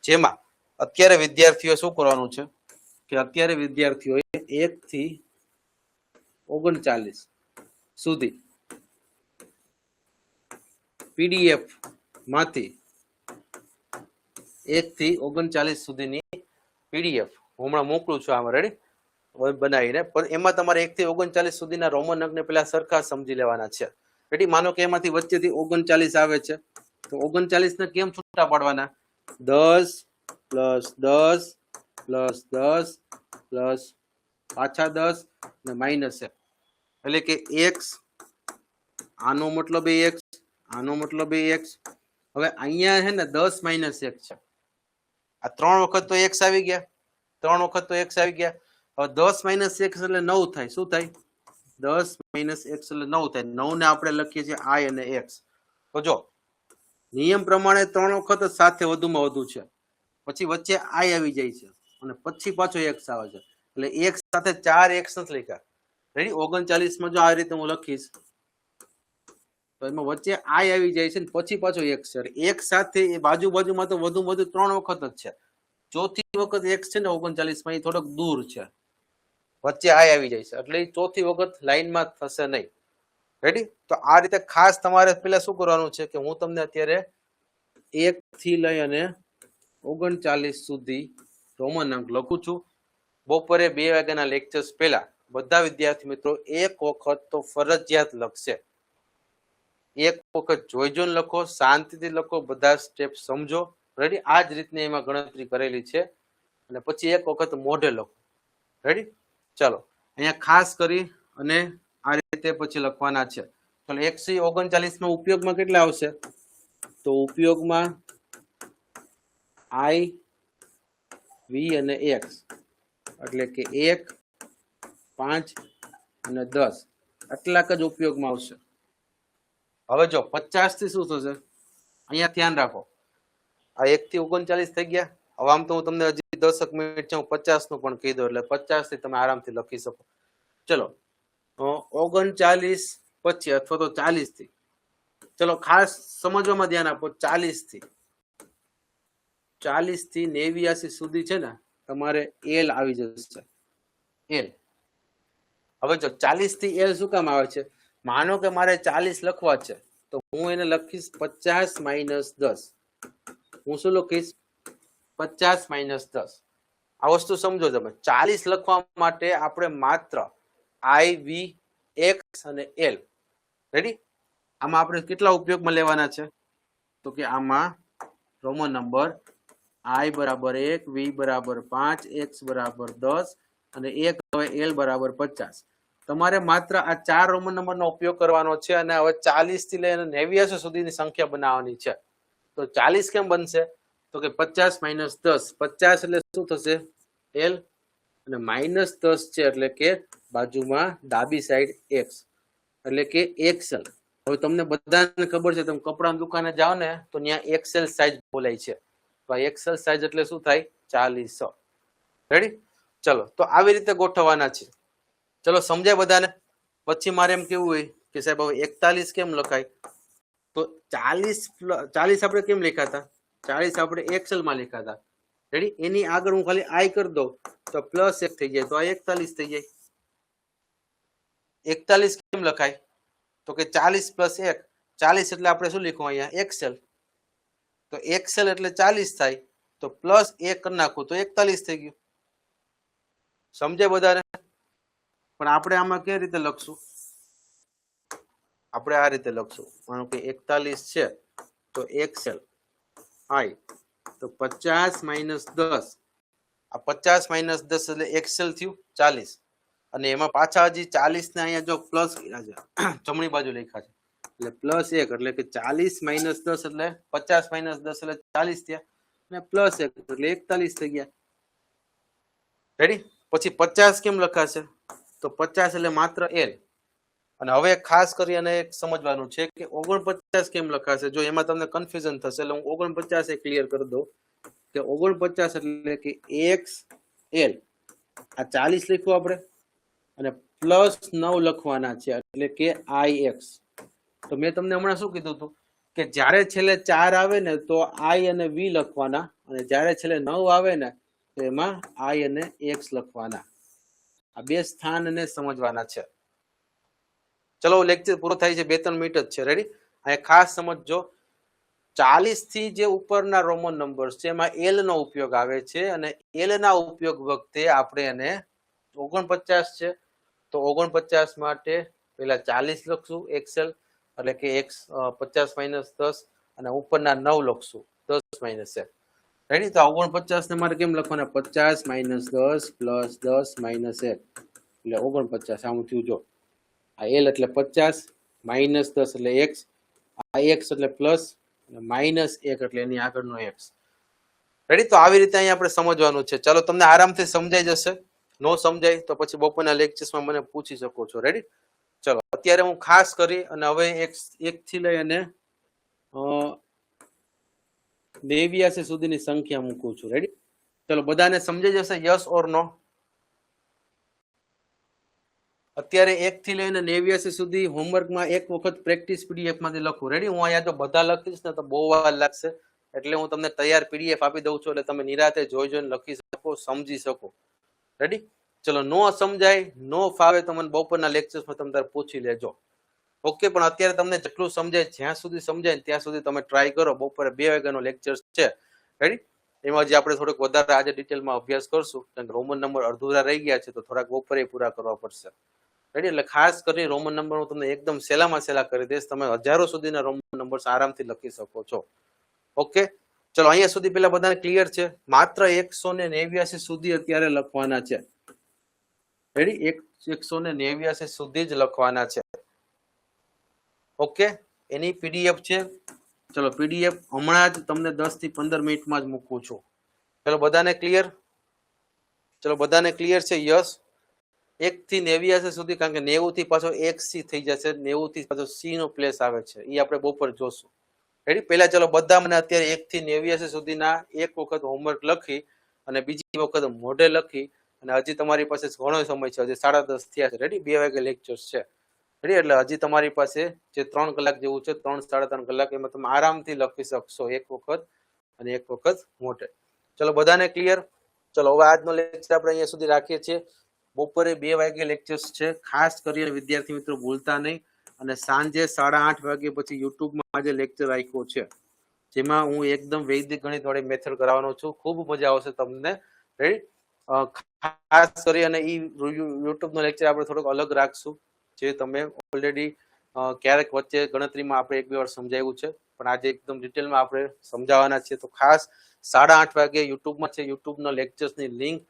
જેમાં અત્યારે વિદ્યાર્થીઓ શું કરવાનું છે કે અત્યારે વિદ્યાર્થીઓએ 1 થી 39 સુધી પીડીએફ માંથી 1 થી 39 સુધીની પીડીએફ હું હમણાં મોકલું છું આમાં, રેડી? બનાવીને. પણ એમાં તમારે 1 થી 39 સુધીના રોમન અંકને પેલા સરખા સમજી લેવાના છે. રેડી? માનો કે એમાંથી વચ્ચેથી 39 આવે છે તો 39 ને કેમ છૂટા પાડવાના? 10 + 10 + 10 + પાછા 10 ને -1 એટલે કે x, આનો મતલબ x, આનો મતલબ x. હવે અહીંયા છે ને 10 - 1 છે. આ 3 વખત તો x આવી ગયા, 3 વખત તો x આવી ગયા. હવે 10 - 1 એટલે 9 થાય. શું થાય? 10 - 1 એટલે 9 થાય. 9 ને આપણે લખીએ છીએ i અને x. તો જો નિયમ પ્રમાણે 3 વખત સાથે વધુમાં વધુ છે, પછી વચ્ચે i આવી જાય છે અને પછી પાછો x આવે છે. એટલે x સાથે 4 x નથી લખ્યા. રેડી? 39 માં જો આ રીતે હું લખીશ તો એમાં વચ્ચે i આવી જાય છે ને પછી પાછો x છે. એક સાથે એ બાજુમાં તો વધુ 3 વખત જ છે. ચોથી વખત x છે ને 39 માં એ થોડોક દૂર છે, વચ્ચે i આવી જાય છે એટલે ચોથી વખત લાઈનમાં થશે નહીં. રેડી? તો આ રીતે ખાસ તમારે પેલા શું કરવાનું છે કે હું તમને અત્યારે 1 થી લઈ અને 39 સુધી રોમન અંક લખું છું. બપોરે 2 વાગ્યાના લેક્ચર્સ પહેલા બધા વિદ્યાર્થી મિત્રો એક વખત તો ફરજિયાત લખશે. એક વખત જોઈજો લખો, શાંતિથી લખો, બધા સ્ટેપ સમજો. રેડી? આ જ રીતની એમાં ગણતરી કરેલી છે અને પછી એક વખત મોઢે લખો. રેડી? ચાલો અહીંયા ખાસ કરી અને આ રીતે પછી લખવાના છે. ચાલો 1 થી 39 માં ઉપયોગમાં કેટલા આવશે? તો ઉપયોગમાં i, v અને x એટલે કે 1, 5 અને 10 આટલાક જ ઉપયોગમાં આવશે. હવે જો 50 થી શું થશે? અહીંયા ધ્યાન રાખો, આ 1 થી 39 થઈ ગયા. હવે આમ તો હું તમને હજી 10 મિનિટ છે, હું 50 નું પણ કહી દઉં એટલે 50 થી તમે આરામથી લખી શકો. ચલો 39 પછી અથવા તો 40 થી, ચલો ખાસ સમજવામાં ધ્યાન આપો. 40 થી 89 સુધી છે ને તમારે l આવી જશે. l. હવે જો 40 થી l શું કામ આવે છે? માનો કે મારે 40 લખવા છે તો હું એને લખીશ 50 - 10. હું શું લખીશ? 50 - 10. આ વસ્તુ સમજો તમે. 40 લખવા માટે આપણે માત્ર i, v, x અને l. રેડી? આમાં આપણે કેટલા ઉપયોગમાં લેવાના છે? તો કે આમાં રોમન નંબર i બરાબર 1, v બરાબર 5, x બરાબર 10 અને 1 હવે l બરાબર 50. તમારે માત્ર આ 4 રોમન નંબરનો ઉપયોગ કરવાનો છે અને હવે 40 થી લઈને 89 સુધીની સંખ્યા બનાવવાની છે. તો 40 કેમ બનશે? તો કે 50 - 10. 50 એટલે શું થશે? l અને -10 છે એટલે કે બાજુમાં ડાબી સાઈડ x એટલે કે XL. હવે તમને બધાને ખબર છે, તમે કપડાની દુકાને જાઓ ને તો ત્યાં XL સાઈઝ બોલાય છે. તો આ એક્સેલ સાઇઝ એટલે શું થાય 40. રેડી? ચલો તો આવી રીતે ગોઠવવાના છે. ચલો સમજાય બધાને? પછી મારે એમ કેવું હોય કે સાહેબ હવે 41 કેમ લખાય? તો 40 આપણે કેમ લખ્યા હતા? 40 આપણે એક્સેલ માં લખ્યા હતા. રેડી? એની આગળ હું ખાલી આઈ કરી દઉં તો +1 થઈ જાય, તો આ 41 થઈ જાય. 41 કેમ લખાય? તો કે 40 + 1, 40 એટલે આપણે શું લખ્યું અહીંયા? એક્સેલ. તો એક્સેલ એટલે 40 થાય, તો +1 કરી નાખું તો 41 થઈ ગયું. સમજે બધાને? પણ આપણે આમાં કઈ રીતે લખશું? આપણે આ રીતે લખશું. માનો કે 41 છે તો એક્સેલ આઈ તો 50 - 10. આ 50 - 10 એટલે એક્સેલ થયું 40. અને એમાં પાછા હજી 40 ને અહીંયા જો પ્લસ કર્યા છે, જમણી બાજુ લખ્યા છે, એટલે +1 એટલે કે 40 - 10 એટલે 50 - 10 એટલે 40 થયા, અને +1 એટલે 41 થઈ ગયા. રેડી? પછી 50 કેમ લખાશે? તો 50 એટલે માત્ર એલ. અને હવે ખાસ કરી અને એક સમજવાનું છે કે 49 કેમ લખાશે? જો એમાં તમને કન્ફ્યુઝન થશે એટલે હું 49 ક્લિયર કરી દઉં કે 49 એટલે કે એક્સ એલ. આ 40 લખ્યું આપણે અને +9 લખવાના છે એટલે કે આઈ એક્સ. તો મેં તમને હમણાં શું કીધું હતું કે જ્યારે છેલ્લે 4 આવે ને તો આઈ અને વી લખવાના, અને જ્યારે છેલ્લે 9 આવે ને તો એમાં આઈ અને એક્સ લખવાના. આ બે સ્થાનને સમજવાના છે. ચલો લેક્ચર પૂરો થાય છે, 2-3 મિનિટ જ છે. રેડી? આ ખાસ સમજજો, 40 થી જે ઉપરના રોમન નંબર્સ છે એમાં એલ નો ઉપયોગ આવે છે, અને એલ ના ઉપયોગ વખતે આપણે એને 49 છે તો 49 માટે પેલા 40 લખશું એક્સેલ, એટલે કે x 50 - 10, અને ઉપરના 9 લખશું 10 - 1. રેડી? તો 49 ને મારે કેમ લખવાના? 50 - 10 + 10 - 1 એટલે 49. આમ થયું જો. આ એલ એટલે 50 - 10 એટલે x, આ x એટલે પ્લસ અને -1 એટલે એની આગળનો x. રેડી? તો આવી રીતે અહીંયા આપણે સમજવાનું છે. ચાલો તમને આરામથી સમજાઈ જશે. નો સમજાય તો પછી બપોરના લેક્ચર્સમાં મને પૂછી શકો છો. રેડી? ચલો અત્યારે હું ખાસ કરી અને હવે એક થી લઈ અને 89 સુધીની સંખ્યા મૂકું છું. રેડી? ચલો બધાને સમજાઈ જશે? યસ ઓર નો? અત્યારે 1 થી લઈને 89 સુધી હોમવર્કમાં એક વખત પ્રેક્ટિસ પીડીએફ માંથી લખું. રેડી? હું અહીંયા જો બધા લખીશ ને તો બહુ વાર લાગશે, એટલે હું તમને તૈયાર પીડીએફ આપી દઉં છું, એટલે તમે નિરાતે જોઈને લખી શકો, સમજી શકો. રેડી? ચલો નો સમજાય, નો ફાવે તો મને બપોરના લેક્ચર્સમાં તમે તારે પૂછી લેજો. ઓકે? પણ અત્યારે તમને જેટલું સમજાય, જ્યાં સુધી સમજાય ત્યાં સુધી તમે ટ્રાય કરો. બપોરે 2 વાગ્યાનો લેક્ચર છે. રેડી? એમાં જે આપણે થોડોક વધારે આજે ડિટેલમાં અભ્યાસ કરશું, કારણ કે રોમન નંબર અડધુરા રહી ગયા છે તો થોડાક બપોરે પૂરા કરવા પડશે. રેડી? એટલે ખાસ કરી રોમન નંબર હું તમને એકદમ સહેલામાં સહેલા કરી દઈશ. તમે હજારો સુધીના રોમન નંબર આરામથી લખી શકો છો. ઓકે? ચલો અહીંયા સુધી પેલા બધાને ક્લિયર છે? માત્ર 189 સુધી અત્યારે લખવાના છે. રેડી? 189 સુધી જ લખવાના છે. ઓકે? એની પીડીએફ છે. ચલો પીડીએફ હમણાં જ તમને 10 થી 15 મિનિટમાં જ મૂકું છું. ચલો બધાને ક્લિયર? ચલો બધાને ક્લિયર છે? યસ? 1 થી 89 સુધી, કારણ કે 90 થી પાછો એક સી થઈ જશે, 90 થી પાછો સી નો પ્લેસ આવે છે, એ આપણે બપોર જોશું. રેડી? પહેલા ચલો બધા મને અત્યારે 1 થી 89 સુધીના એક વખત હોમવર્ક લખી અને બીજી વખત મોઢે લખી, અને હજી તમારી પાસે ઘણો સમય છે, હજી 10:30 થયા છે. રેડી? 2 વાગે લેક્ચર્સ છે. રેડી? એટલે હજી તમારી પાસે જે 3 કલાક જેવું છે, 3-3.5 કલાક, એમાં તમે આરામથી લખી શકશો એક વખત અને એક વખત મોઢે. ચલો બધાને ક્લિયર? ચલો હવે આજનો લેક્ચર આપણે અહીંયા સુધી રાખીએ છીએ. બપોરે 2 વાગે લેક્ચર્સ છે. ખાસ કરીને વિદ્યાર્થી મિત્રો ભૂલતા નહીં. અને સાંજે 8:30 વાગે પછી યુટ્યુબમાં આજે લેક્ચર રાખ્યો છે, જેમાં હું એકદમ વૈદિક ગણિત વાળી મેથડ કરાવવાનો છું. ખૂબ મજા આવશે તમને. રેડી? ખાસ કરી અને ઈ યુટ્યુબનો લેક્ચર આપણે થોડોક અલગ રાખશું, જે તમે ઓલરેડી ક્યારેક વચ્ચે ગણતરીમાં આપણે 1-2 વાર સમજાવ્યું છે, પણ આજે એકદમ ડિટેલમાં આપણે સમજાવવાના છે. તો ખાસ 8:30 વાગે યુટ્યુબમાં છે. યુટ્યુબનો લેક્ચર્સની લિંક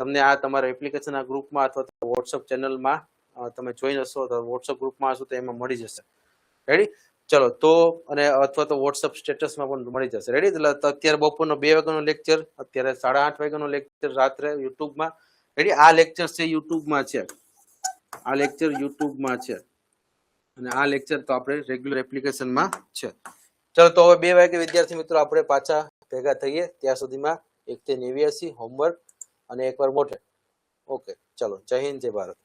તમને આ તમારા એપ્લિકેશનના ગ્રુપમાં અથવા વોટ્સઅપ ચેનલમાં તમે જોઈન હશો, તો વોટ્સઅપ ગ્રુપમાં હશો તો એમાં મળી જશે. રેડી? ચલો તો, અને અથવા તો વોટ્સઅપ સ્ટેટસમાં પણ મળી જશે. રેડી? એટલે અત્યારે બપોરનો 2 વાગ્યાનો લેક્ચર, અત્યારે 8:30 વાગ્યાનો લેક્ચર રાત્રે યુટ્યુબમાં. રેડી? આ લેક્ચર છે યુટ્યુબમાં છે, આ લેક્ચર યુટ્યુબમાં છે, અને આ લેક્ચર તો આપણે રેગ્યુલર એપ્લિકેશનમાં છે. ચલો તો હવે 2 વાગે વિદ્યાર્થી મિત્રો આપણે પાછા ભેગા થઈએ ત્યાં સુધીમાં 1 થી 89 હોમવર્ક અને એકવાર મોઢે. ઓકે, ચલો, જય હિન્દ, જય ભારત.